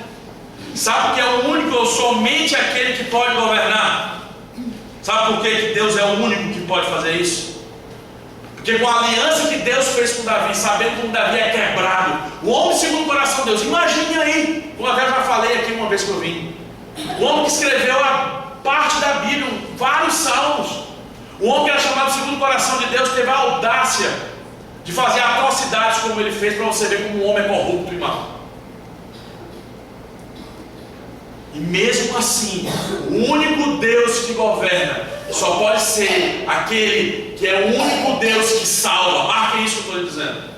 Sabe por que é o único ou somente aquele que pode governar? Sabe por que Deus é o único que pode fazer isso? Porque com a aliança que Deus fez com Davi, sabendo como Davi é quebrado, o homem segundo o coração de Deus, imagine aí, como eu já falei aqui uma vez que eu vim, o homem que escreveu a parte da Bíblia, vários salmos, o homem que era chamado segundo o coração de Deus, teve a audácia de fazer atrocidades como ele fez, para você ver como o homem é corrupto e mau. E mesmo assim, o único Deus que governa só pode ser aquele que é o único Deus que salva. Marquem isso que eu estou dizendo.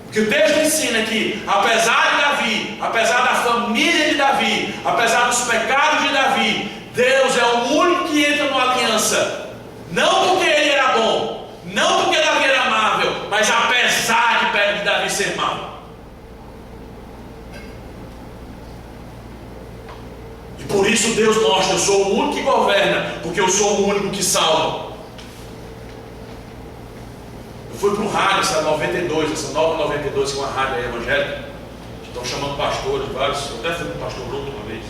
Porque o texto ensina que, apesar de Davi, apesar da família de Davi, apesar dos pecados de Davi, Deus é o único que entra numa aliança. Não porque ele era bom, não porque Davi era amável, mas apesar de Davi ser mau. E por isso Deus mostra: eu sou o único que governa, porque eu sou o único que salva. Eu fui para o rádio, essa 92, essa nova 92, que é uma rádio evangélica, que estão chamando pastores, vários. Eu até fui com o pastor Bruno uma vez.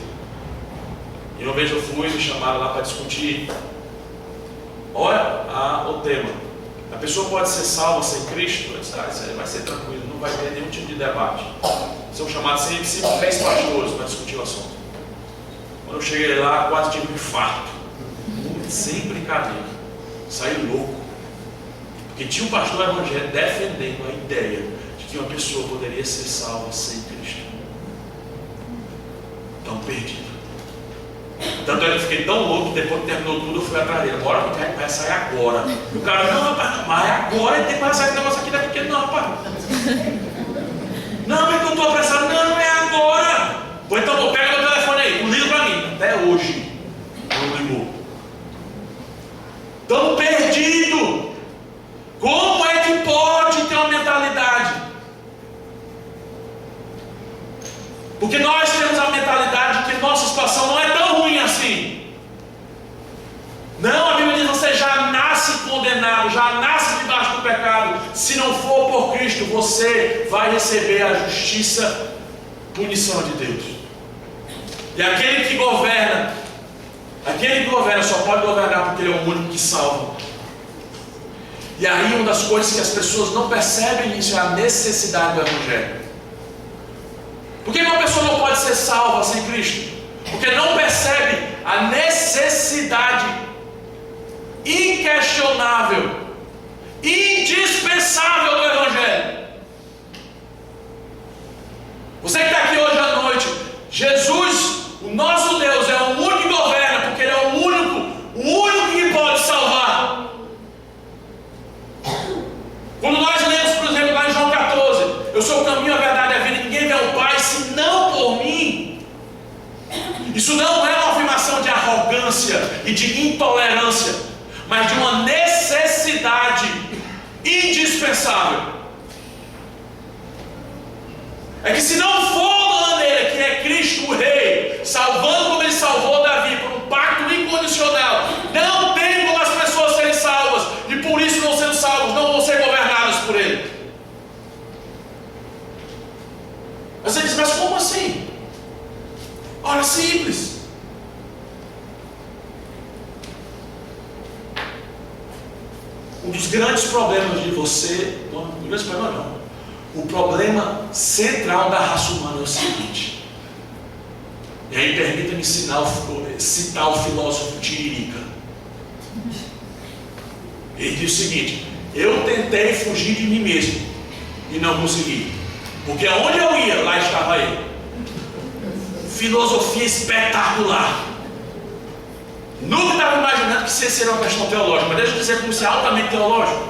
E uma vez eu fui, me chamaram lá para discutir. Olha o tema: a pessoa pode ser salva sem Cristo? Eu disse: isso aí vai ser tranquilo, não vai ter nenhum tipo de debate. São chamados sempre 3 pastores para discutir o assunto. Quando eu cheguei lá, quase tive um infarto. Sem brincadeira. Saí louco. Porque tinha um pastor evangélico defendendo a ideia de que uma pessoa poderia ser salva sem Cristo. Tão perdido. Tanto é que eu fiquei tão louco que depois que terminou tudo, eu fui atrás dele: bora que vai sair agora. E o cara: não, rapaz, mas é agora, ele tem que sair esse negócio aqui daqui, porque não, rapaz. Não, mas que eu estou apressado. Não é agora. Ou então, pega meu telefone aí, liga para mim. Até hoje não ligou. Tão perdido. Como é que pode ter uma mentalidade? Porque nós temos a mentalidade de que nossa situação não é tão ruim assim. Não, a Bíblia diz: você já nasce condenado, já nasce debaixo do pecado. Se não for por Cristo, você vai receber a justiça, punição de Deus. E aquele que governa só pode governar porque ele é o único que salva. E aí uma das coisas que as pessoas não percebem isso é a necessidade do Evangelho. Por que uma pessoa não pode ser salva sem Cristo? Porque não percebe a necessidade inquestionável, indispensável do Evangelho. Você que está aqui hoje à noite, Jesus, o nosso Deus, é o único que governa, porque Ele é o único que pode salvar. Quando nós lemos, por exemplo, lá em João 14, eu sou o caminho, a verdade e a vida, ninguém vê o Pai senão por mim. Isso não é uma afirmação de arrogância e de intolerância, mas de uma necessidade indispensável. É que se não for da maneira que é Cristo o Rei, salvando como Ele salvou Davi, por um pacto incondicional, não tem como as pessoas serem salvas, e por isso não sendo salvos, não vão ser governadas por Ele. Mas você diz, mas como assim? Ora, simples. Um dos grandes problemas de você, o problema central da raça humana é o seguinte, e aí permita-me citar o filósofo Tiririca. Ele diz o seguinte: eu tentei fugir de mim mesmo e não consegui, porque aonde eu ia, lá estava ele. Filosofia espetacular. Nunca estava imaginando que isso ia ser uma questão teológica, mas deixa eu dizer como isso é altamente teológico.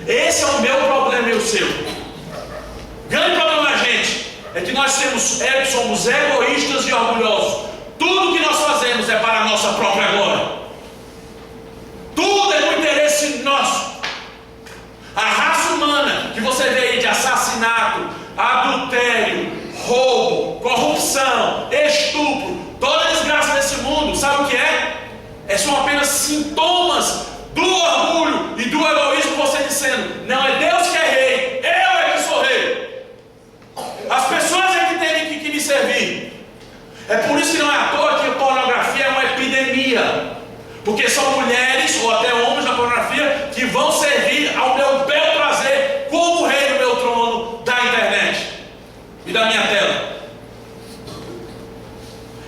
Esse é o meu problema e o seu. O grande problema da gente é que nós somos egoístas e orgulhosos. Tudo que nós fazemos é para a nossa própria glória. Tudo é com interesse nosso. A raça humana que você vê aí de assassinato, adultério, roubo, corrupção, estupro, toda a desgraça desse mundo, sabe o que é? São apenas sintomas do orgulho e do egoísmo, você dizendo, não é Deus que é rei, eu é que sou rei. As pessoas é que têm que me servir. É por isso que não é à toa que a pornografia é uma epidemia. Porque são mulheres, ou até homens na pornografia, que vão servir ao meu bel prazer como rei do meu trono da internet e da minha tela.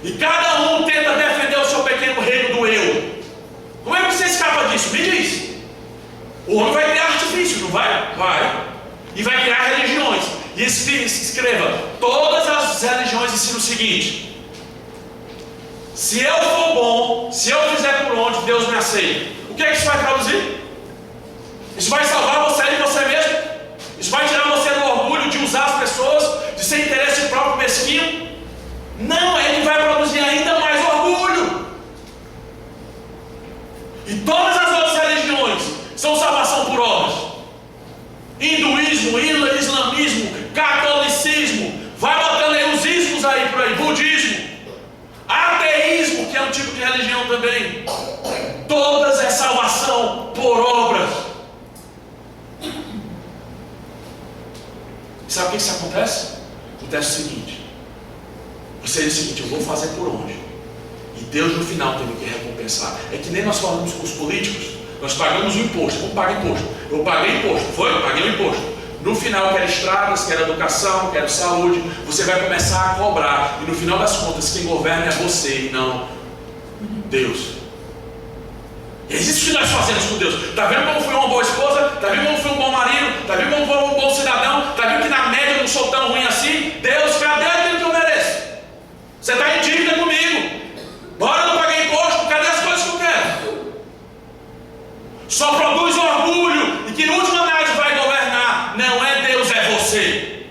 E cada um tenta defender o seu pequeno reino do eu. Como é que você escapa disso? Me diz. O homem vai criar artifício, não vai? Vai. E vai criar religiões. E escreva: todas as religiões ensinam o seguinte: se eu for bom, se eu fizer por onde, Deus me aceita. O que é que isso vai produzir? Isso vai salvar você de você mesmo? Isso vai tirar você do orgulho de usar as pessoas, de ser interesse próprio mesquinho? Não, ele vai produzir ainda mais orgulho. E todas as outras religiões são salvação por obras. Hinduísmo, islamismo, catolicismo, vai botando aí os ismos aí por aí, budismo, ateísmo, que é um tipo de religião também. Todas é salvação por obras. E sabe o que isso acontece? Acontece o seguinte: você diz o seguinte, eu vou fazer por onde? E Deus no final tem que recompensar. É que nem nós falamos com os políticos, nós pagamos o imposto. Como paga imposto? Eu paguei imposto, foi? Eu paguei o imposto. No final, quer estradas, quer educação, quer saúde, você vai começar a cobrar. E no final das contas, quem governa é você e não Deus. E é isso que nós fazemos com Deus. Está vendo como fui uma boa esposa? Está vendo como fui um bom marido? Está vendo como fui um bom cidadão? Está vendo que na média eu não sou tão ruim assim? Deus, cadê aquilo que eu mereço? Você está em dívida comigo. Bora, eu não paguei imposto. Cadê as coisas que eu quero? Só produz orgulho. E que em última análise vai governar. Não é Deus, é você.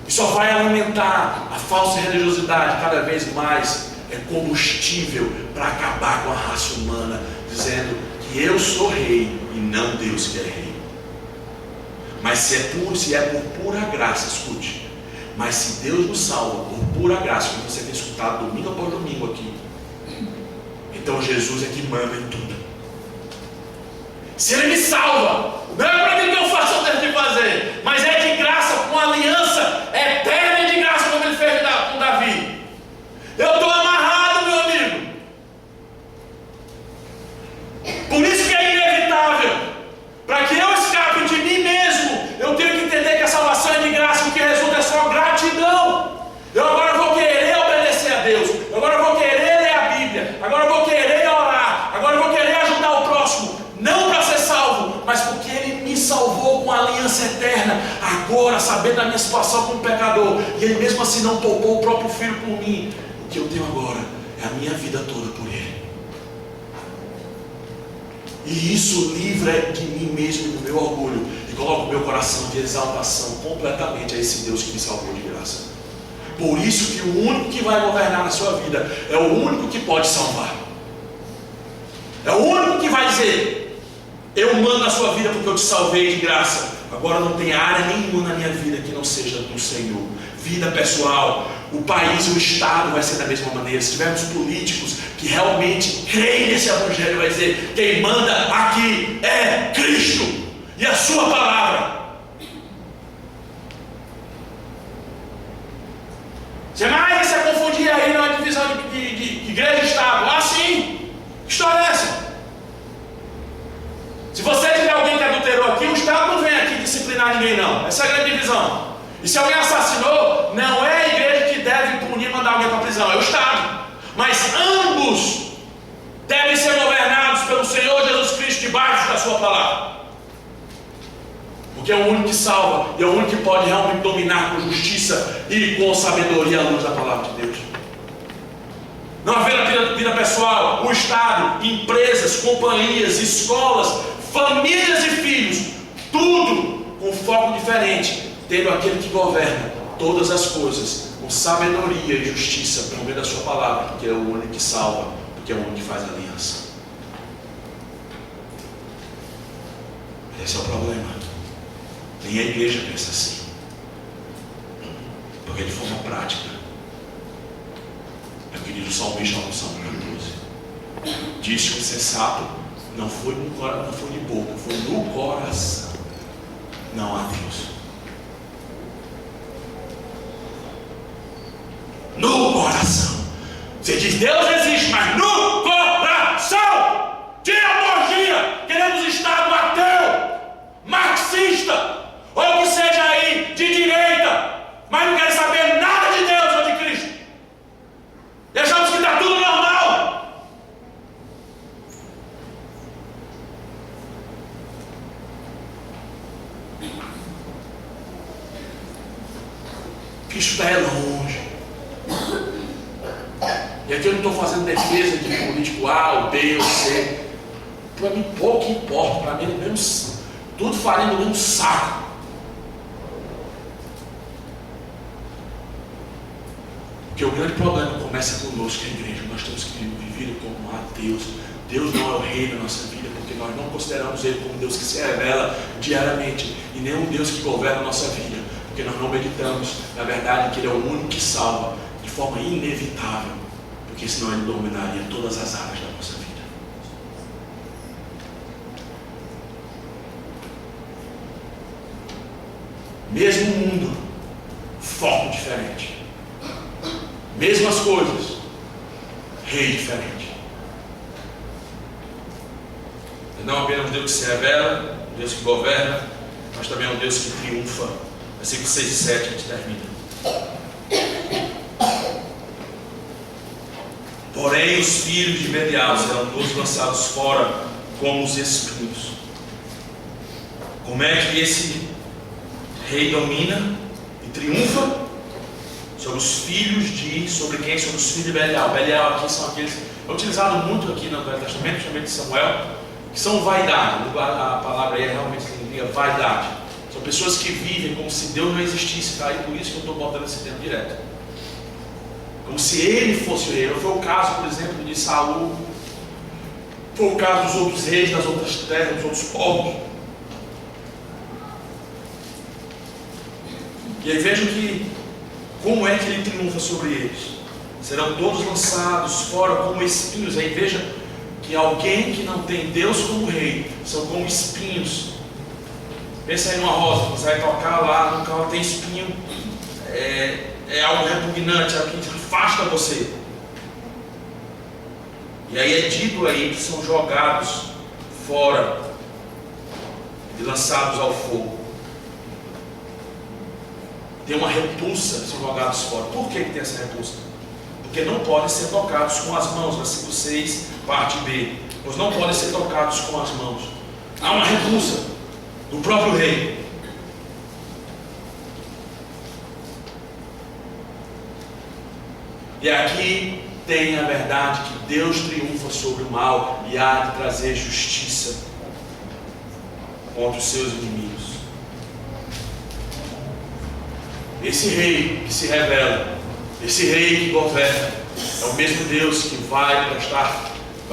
E só vai alimentar a falsa religiosidade cada vez mais. É combustível para acabar com a raça humana, dizendo que eu sou rei e não Deus que é rei. Mas se é por pura graça, escute. Mas se Deus nos salva por pura graça, como você tem escutado domingo após domingo aqui, então Jesus é que manda em tudo. Se Ele me salva, não é para que eu faça o que eu tenho de fazer, mas é de graça, com aliança eterna e de graça, como Ele fez com Davi. Eu estou amarrado, meu amigo. Por isso que é inevitável. Para que eu escape de mim mesmo, eu tenho que entender que a salvação é de graça, o que resolve me salvou com a aliança eterna, agora sabendo da minha situação como pecador, e Ele mesmo assim não poupou o próprio Filho por mim, o que eu tenho agora é a minha vida toda por Ele. E isso livra de mim mesmo e do meu orgulho, e coloca o meu coração de exaltação completamente a esse Deus que me salvou de graça. Por isso que o único que vai governar na sua vida é o único que pode salvar. É o único que vai dizer: eu mando na sua vida porque eu te salvei de graça. Agora não tem área nenhuma na minha vida que não seja do Senhor. Vida pessoal, o país, o Estado vai ser da mesma maneira. Se tivermos políticos que realmente creem nesse Evangelho, vai dizer: quem manda aqui é Cristo e a sua palavra. Você mais você confundir aí na divisão de igreja e Estado. Ah, sim! Que história é essa? Se você tiver alguém que adulterou aqui, o Estado não vem aqui disciplinar ninguém, não. Essa é a grande divisão. E se alguém assassinou, não é a igreja que deve punir, mandar alguém para a prisão, é o Estado. Mas ambos devem ser governados pelo Senhor Jesus Cristo debaixo da sua palavra. Porque é o único que salva, e é o único que pode realmente dominar com justiça e com sabedoria à luz da palavra de Deus. Não haver a vida pessoal, o Estado, empresas, companhias, escolas, famílias e filhos, tudo com foco diferente, tendo aquele que governa todas as coisas com sabedoria e justiça por meio da sua palavra, porque é o único que salva, porque é o único que faz aliança. Esse é o problema. Nem a igreja pensa assim, porque de forma prática é o que diz o salmista no Salmo 14: diz que o sensato não foi de boca, foi no coração. Não há Deus. No coração. Você diz Deus existe, mas no coração. Tira a teologia. Queremos Estado ateu, marxista, ou que seja aí de direita, mas não quer saber nada de Deus ou de Cristo. Deixamos que está tudo normal. Cristo é longe. E aqui eu não estou fazendo defesa de político A, ou B, ou C. Para mim pouco importa, para mim é o mesmo, tudo farinha no mesmo saco. Porque o grande problema começa conosco, que é a igreja. Nós temos que viver como ateus. Deus não é o rei da nossa vida, porque nós não consideramos Ele como Deus que se revela diariamente, e nem um Deus que governa a nossa vida, porque nós não meditamos na verdade que Ele é o único que salva de forma inevitável, porque senão Ele dominaria todas as áreas da nossa vida. Mesmo mundo, foco diferente. Mesmas coisas, rei diferente. Não apenas um Deus que se revela, um Deus que governa, mas também um Deus que triunfa. Versículo 6 e 7 a gente termina. Porém os filhos de Belial serão todos lançados fora como os espinhos. Como é que esse rei domina e triunfa? Sobre os filhos de... Sobre quem? Sobre os filhos de Belial. Belial aqui são aqueles... É utilizado muito aqui no Velho Testamento, principalmente de Samuel, que são vaidade. A palavra aí realmente significa vaidade. São pessoas que vivem como se Deus não existisse, tá? E por isso que eu estou botando esse termo direto. Como se ele fosse o rei. Não foi o caso, por exemplo, de Saul. Foi o caso dos outros reis, das outras terras, dos outros povos. E aí vejam que como é que ele triunfa sobre eles. Serão todos lançados fora como espinhos. Aí veja que alguém que não tem Deus como rei são como espinhos. Pensa aí numa rosa, você vai tocar lá, no carro tem espinho, é algo repugnante, é algo que afasta você. E aí é dito aí que são jogados fora e lançados ao fogo. Tem uma repulsa, são jogados fora. Por que tem essa repulsa? Porque não podem ser tocados com as mãos. Versículo 6, parte B. Pois não podem ser tocados com as mãos. Há uma repulsa. do próprio rei. E aqui tem a verdade que Deus triunfa sobre o mal e há de trazer justiça contra os seus inimigos. Esse rei que se revela, esse rei que governa, é o mesmo Deus que vai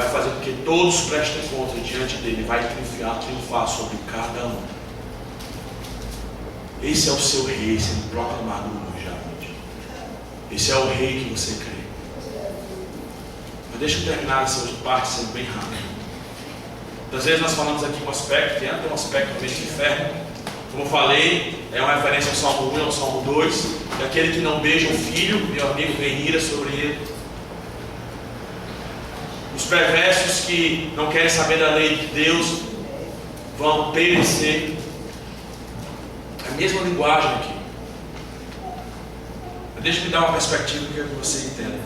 fazer com que todos prestem conta diante dele, vai triunfar sobre cada um. Esse é o seu rei sendo proclamado hoje à noite. Esse é o rei que você crê. Mas deixa eu terminar essa outra parte sendo bem rápido. Às vezes nós falamos aqui um aspecto, que entra um aspecto do inferno. Como eu falei, é uma referência ao Salmo 1 e ao Salmo 2, que aquele que não beija o filho, meu amigo, vem ira sobre ele. Os perversos que não querem saber da lei de Deus vão perecer. É a mesma linguagem aqui. Mas deixa eu me dar uma perspectiva que você entenda.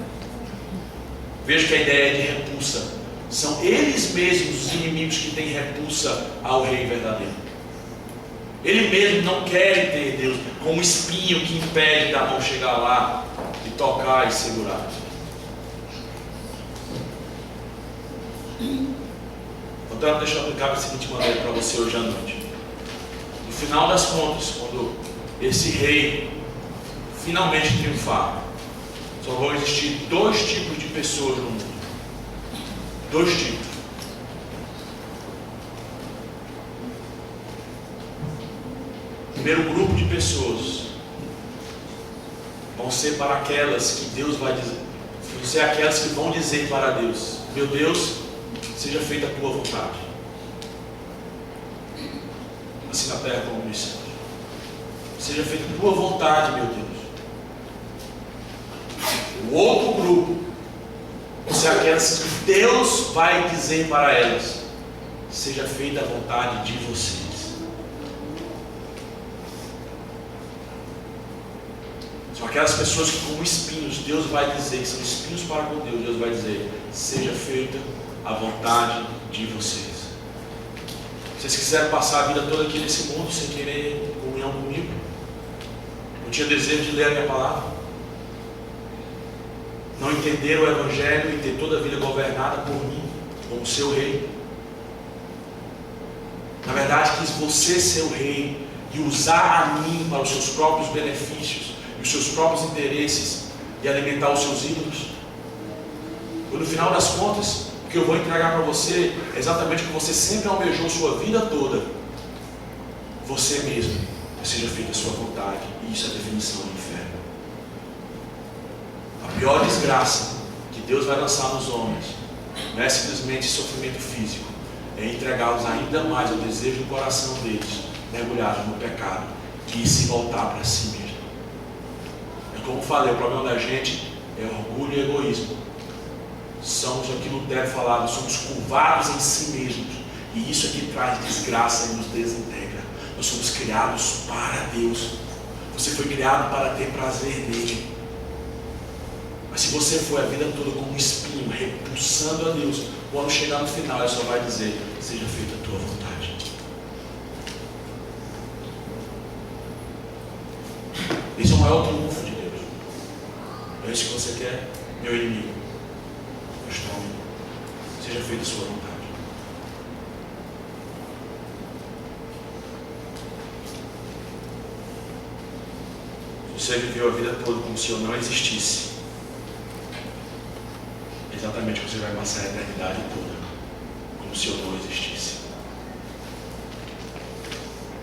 Veja que a ideia é de repulsa. São eles mesmos os inimigos que têm repulsa ao rei verdadeiro. Ele mesmo não quer ter Deus como um espinho que impede da mão chegar lá e tocar e segurar. Portanto, deixa eu aplicar da seguinte maneira para você hoje à noite. No final das contas, quando esse rei finalmente triunfar, só vão existir dois tipos de pessoas no mundo. Dois tipos. Primeiro grupo de pessoas vão ser para aquelas que Deus vai dizer, vão ser aquelas que vão dizer para Deus: meu Deus, seja feita a tua vontade, assim na terra como no céu. Seja feita a tua vontade, meu Deus. O outro grupo vão ser aquelas que Deus vai dizer para elas: seja feita a vontade de vocês. São aquelas pessoas que, como espinhos, Deus vai dizer, que são espinhos para com Deus, Deus vai dizer: seja feita a vontade de vocês. Vocês quiseram passar a vida toda aqui nesse mundo sem querer comunhão comigo? Não tinha desejo de ler a minha palavra? Não entenderam o Evangelho e ter toda a vida governada por mim, como seu rei? Na verdade, quis você ser o rei e usar a mim para os seus próprios benefícios e os seus próprios interesses e alimentar os seus ídolos? E no final das contas, o que eu vou entregar para você é exatamente o que você sempre almejou sua vida toda. Você mesmo, seja feita a sua vontade. E isso é a definição do inferno. A pior desgraça que Deus vai lançar nos homens não é simplesmente sofrimento físico, é entregá-los ainda mais ao desejo do coração deles, mergulhados no pecado e se voltar para si mesmo. É como eu falei, o problema da gente é orgulho e egoísmo. Somos aquilo que Lutero falava, somos curvados em si mesmos, e isso é que traz desgraça e nos desintegra. Nós somos criados para Deus. Você foi criado para ter prazer nele. Mas se você for a vida toda como um espinho, repulsando a Deus, quando chegar no final, ele só vai dizer: seja feita a tua vontade. Esse é o maior triunfo de Deus. É isso que você quer, meu inimigo? Seja feita a sua vontade. Você viveu a vida toda como se eu não existisse. Exatamente como você vai passar a eternidade toda, como se eu não existisse.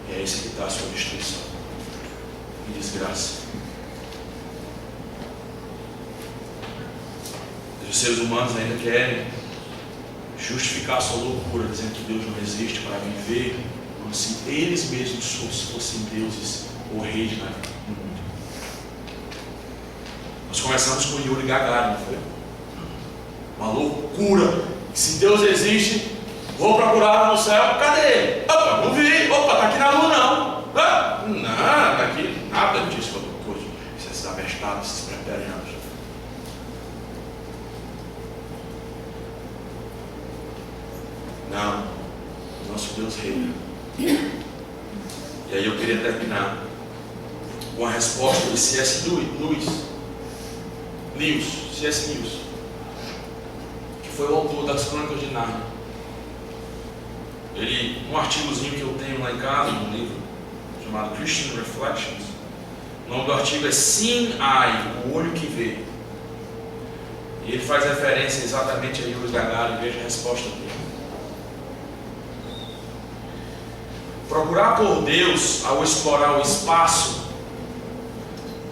E é isso que está a sua destruição e desgraça. Os seres humanos ainda querem justificar a sua loucura, dizendo que Deus não existe, para viver como se eles mesmos fossem deuses ou reis no mundo. Nós começamos com Yuri Gagarin, não foi? Uma loucura. Se Deus existe, vou procurar no céu, cadê ele? Opa, não vi. Opa, tá aqui na lua não. Ah, não, tá aqui nada disso, coisa. Esses abestados, esses preterianos. Não, nosso Deus reina. E aí eu queria terminar com a resposta de C.S. Lewis, que foi o autor das Crônicas de Nárnia. Ele, um artigozinho que eu tenho lá em casa, um livro chamado Christian Reflections, o nome do artigo é Seeing Eye, o olho que vê. E ele faz referência exatamente a Yuri Gagarin, veja a resposta dele. Procurar por Deus ao explorar o espaço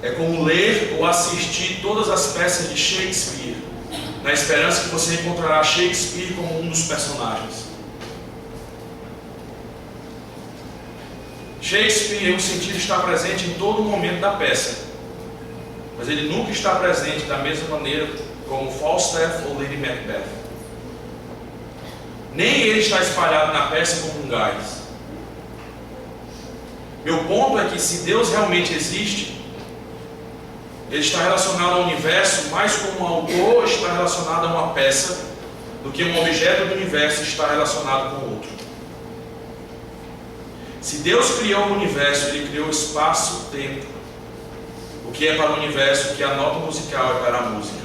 é como ler ou assistir todas as peças de Shakespeare, na esperança que você encontrará Shakespeare como um dos personagens. Shakespeare, o sentido está presente em todo momento da peça, mas ele nunca está presente da mesma maneira como Falstaff ou Lady Macbeth. Nem ele está espalhado na peça como um gás. Meu ponto é que se Deus realmente existe, Ele está relacionado ao universo mais como um autor está relacionado a uma peça do que um objeto do universo está relacionado com outro. Se Deus criou o universo, Ele criou espaço-tempo. O que é para o universo, o que a nota musical é para a música.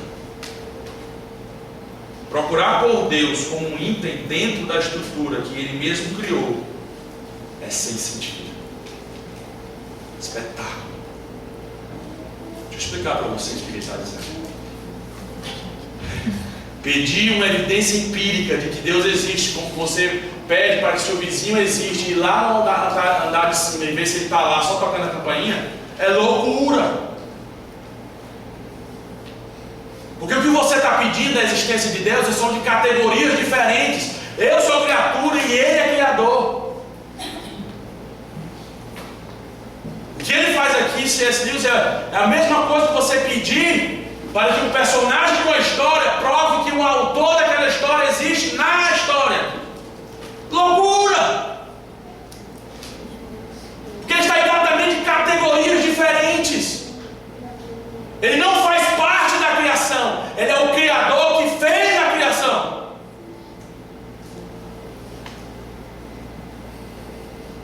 Procurar por Deus como um item dentro da estrutura que Ele mesmo criou é sem sentido. Espetáculo. Deixa eu explicar para vocês o que ele está dizendo. Pedir uma evidência empírica de que Deus existe, como você pede para que seu vizinho existe, e lá no andar de cima e ver se ele está lá só tocando a campainha, é loucura. Porque o que você está pedindo da existência de Deus são de categorias diferentes. Eu sou criatura e Ele é criador. O que ele faz aqui, C.S. Lewis, é a mesma coisa que você pedir para que um personagem de uma história prove que o autor daquela história existe na história. Loucura! Porque ele está exatamente em categorias diferentes. Ele não faz parte da criação. Ele é o Criador que fez a criação.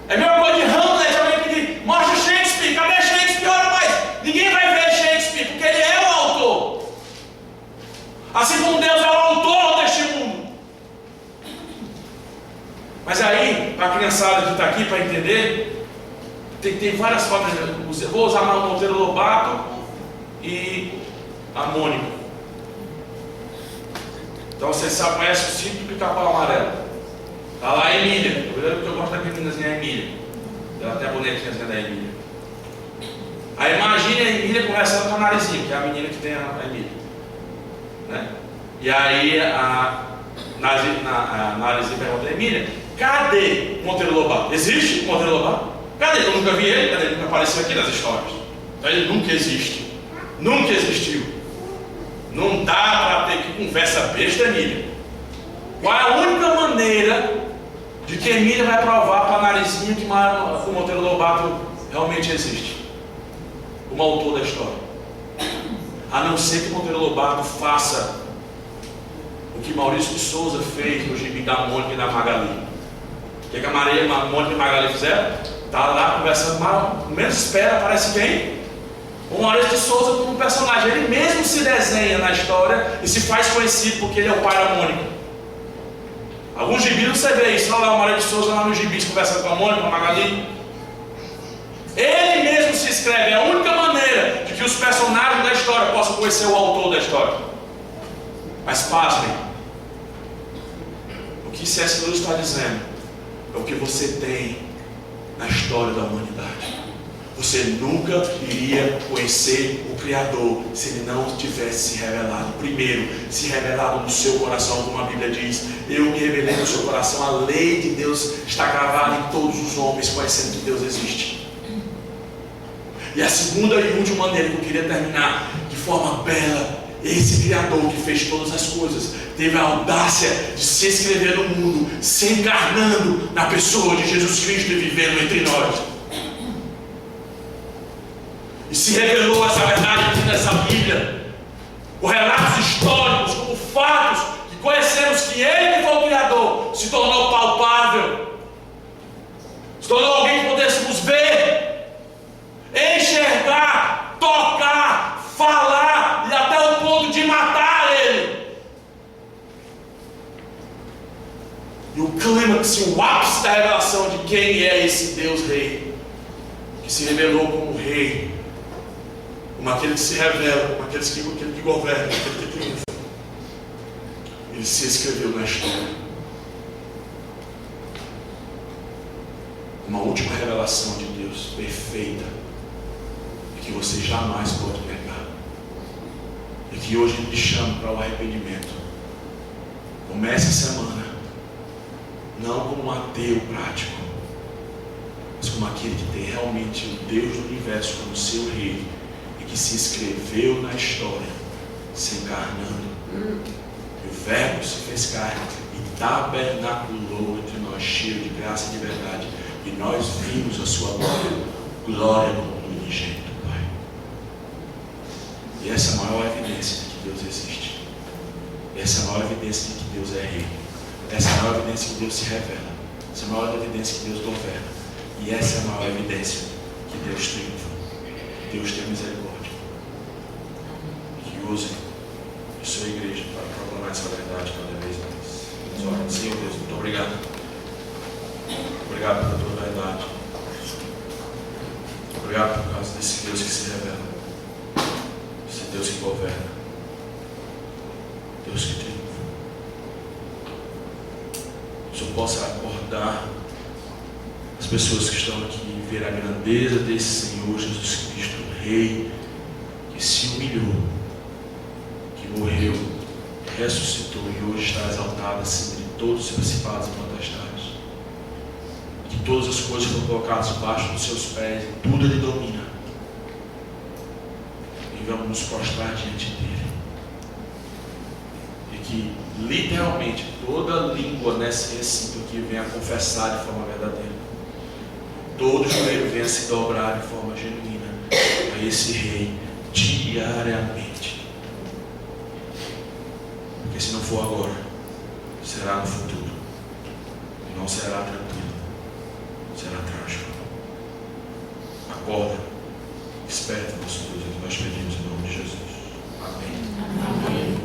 É a mesma coisa de Hamlet. Alguém pedir, mostra Shakespeare. Cadê Shakespeare? Ora, mas ninguém vai ver Shakespeare, porque ele é o autor. Assim como Deus é o autor deste mundo. Mas aí, para a criançada que está aqui para entender, tem várias formas. Vou usar o Monteiro Lobato e a Mônica. Então vocês sabem, conhecem o sítio do Pica-Pau Amarelo. Está lá a Emília. Eu gosto daquela meninazinha, a Emília. Ela tem a bonequinha da Emília. Aí imagine a Emília conversando com a Narizinho, que é a menina que tem a Emília, né? E aí a Narizinho pergunta: Emília, cadê Monteiro Lobato? Existe Monteiro Lobato? Cadê? Eu nunca vi ele. Cadê? Ele nunca apareceu aqui nas histórias. Então ele nunca existe. Nunca existiu. Não dá para ter que conversa besta, Emília. Qual é a única maneira de que Emília vai provar para a Narizinho que o Monteiro Lobato realmente existe? Como autor da história. A não ser que Monteiro Lobato faça o que Maurício de Souza fez no gibi da Mônica e da Magali. O que a Mônica e a Magali fizeram? Está lá conversando, mas menos espera, aparece quem? O Maurício de Souza como um personagem. Ele mesmo se desenha na história e se faz conhecido porque ele é o pai da Mônica. Alguns gibis você vê isso. Olha lá o Maurício de Souza lá nos gibis conversando com a Mônica, com a Magali. Ele mesmo se escreve. É a única maneira de que os personagens da história possam conhecer o autor da história. Mas pasmem, o que C.S. Lewis está dizendo é o que você tem na história da humanidade. Você nunca iria conhecer o Criador se Ele não tivesse se revelado. Primeiro, se revelado no seu coração, como a Bíblia diz: eu me revelei no seu coração. A lei de Deus está gravada em todos os homens, conhecendo que Deus existe. E a segunda e última maneira que eu queria terminar de forma bela: esse Criador que fez todas as coisas teve a audácia de se escrever no mundo, se encarnando na pessoa de Jesus Cristo e vivendo entre nós. E se revelou essa verdade aqui nessa Bíblia, com relatos históricos, como fatos, que conhecemos que Ele que foi o Criador, se tornou palpável, se tornou alguém que pudéssemos ver assim, o ápice da revelação de quem é esse Deus Rei, que se revelou como Rei, como aquele que se revela, como aquele que governa, aquele que triunfa. Ele se escreveu na história. Uma última revelação de Deus perfeita, e que você jamais pode negar, e que hoje Ele te chama para o arrependimento. Comece a semana não como um ateu prático, mas como aquele que tem realmente o Deus do universo como seu Rei, e que se inscreveu na história, se encarnando. E o Verbo se fez carne e tabernaculou entre nós, cheio de graça e de verdade. E nós vimos a sua glória como unigênito, Pai. E essa é a maior evidência de que Deus existe. Essa é a maior evidência de que Deus é Rei. Essa é a maior evidência de que Deus se revela. Essa é a maior evidência de que Deus governa. E essa é a maior evidência que Deus triunfa. Deus tem misericórdia. Que use a sua igreja para proclamar essa verdade cada vez mais. Senhor Deus, muito obrigado. Obrigado pela tua verdade. Obrigado por causa desse Deus que se revela. Esse Deus que governa. Deus que triunfa. Que o Senhor possa acordar as pessoas que estão aqui e ver a grandeza desse Senhor Jesus Cristo, Rei, que se humilhou, que morreu, ressuscitou e hoje está exaltado acima de todos os principados e potestades. Que todas as coisas foram colocadas debaixo dos seus pés, e tudo Ele domina. E vamos nos prostrar diante dEle. E que literalmente toda língua nesse recinto aqui venha confessar de forma verdadeira. Todo joelho venha se dobrar de forma genuína a esse Rei diariamente. Porque se não for agora, será no futuro. E não será tranquilo. Será trágico. Acorda. Desperta, nosso Deus. Nós pedimos em nome de Jesus. Amém. Amém.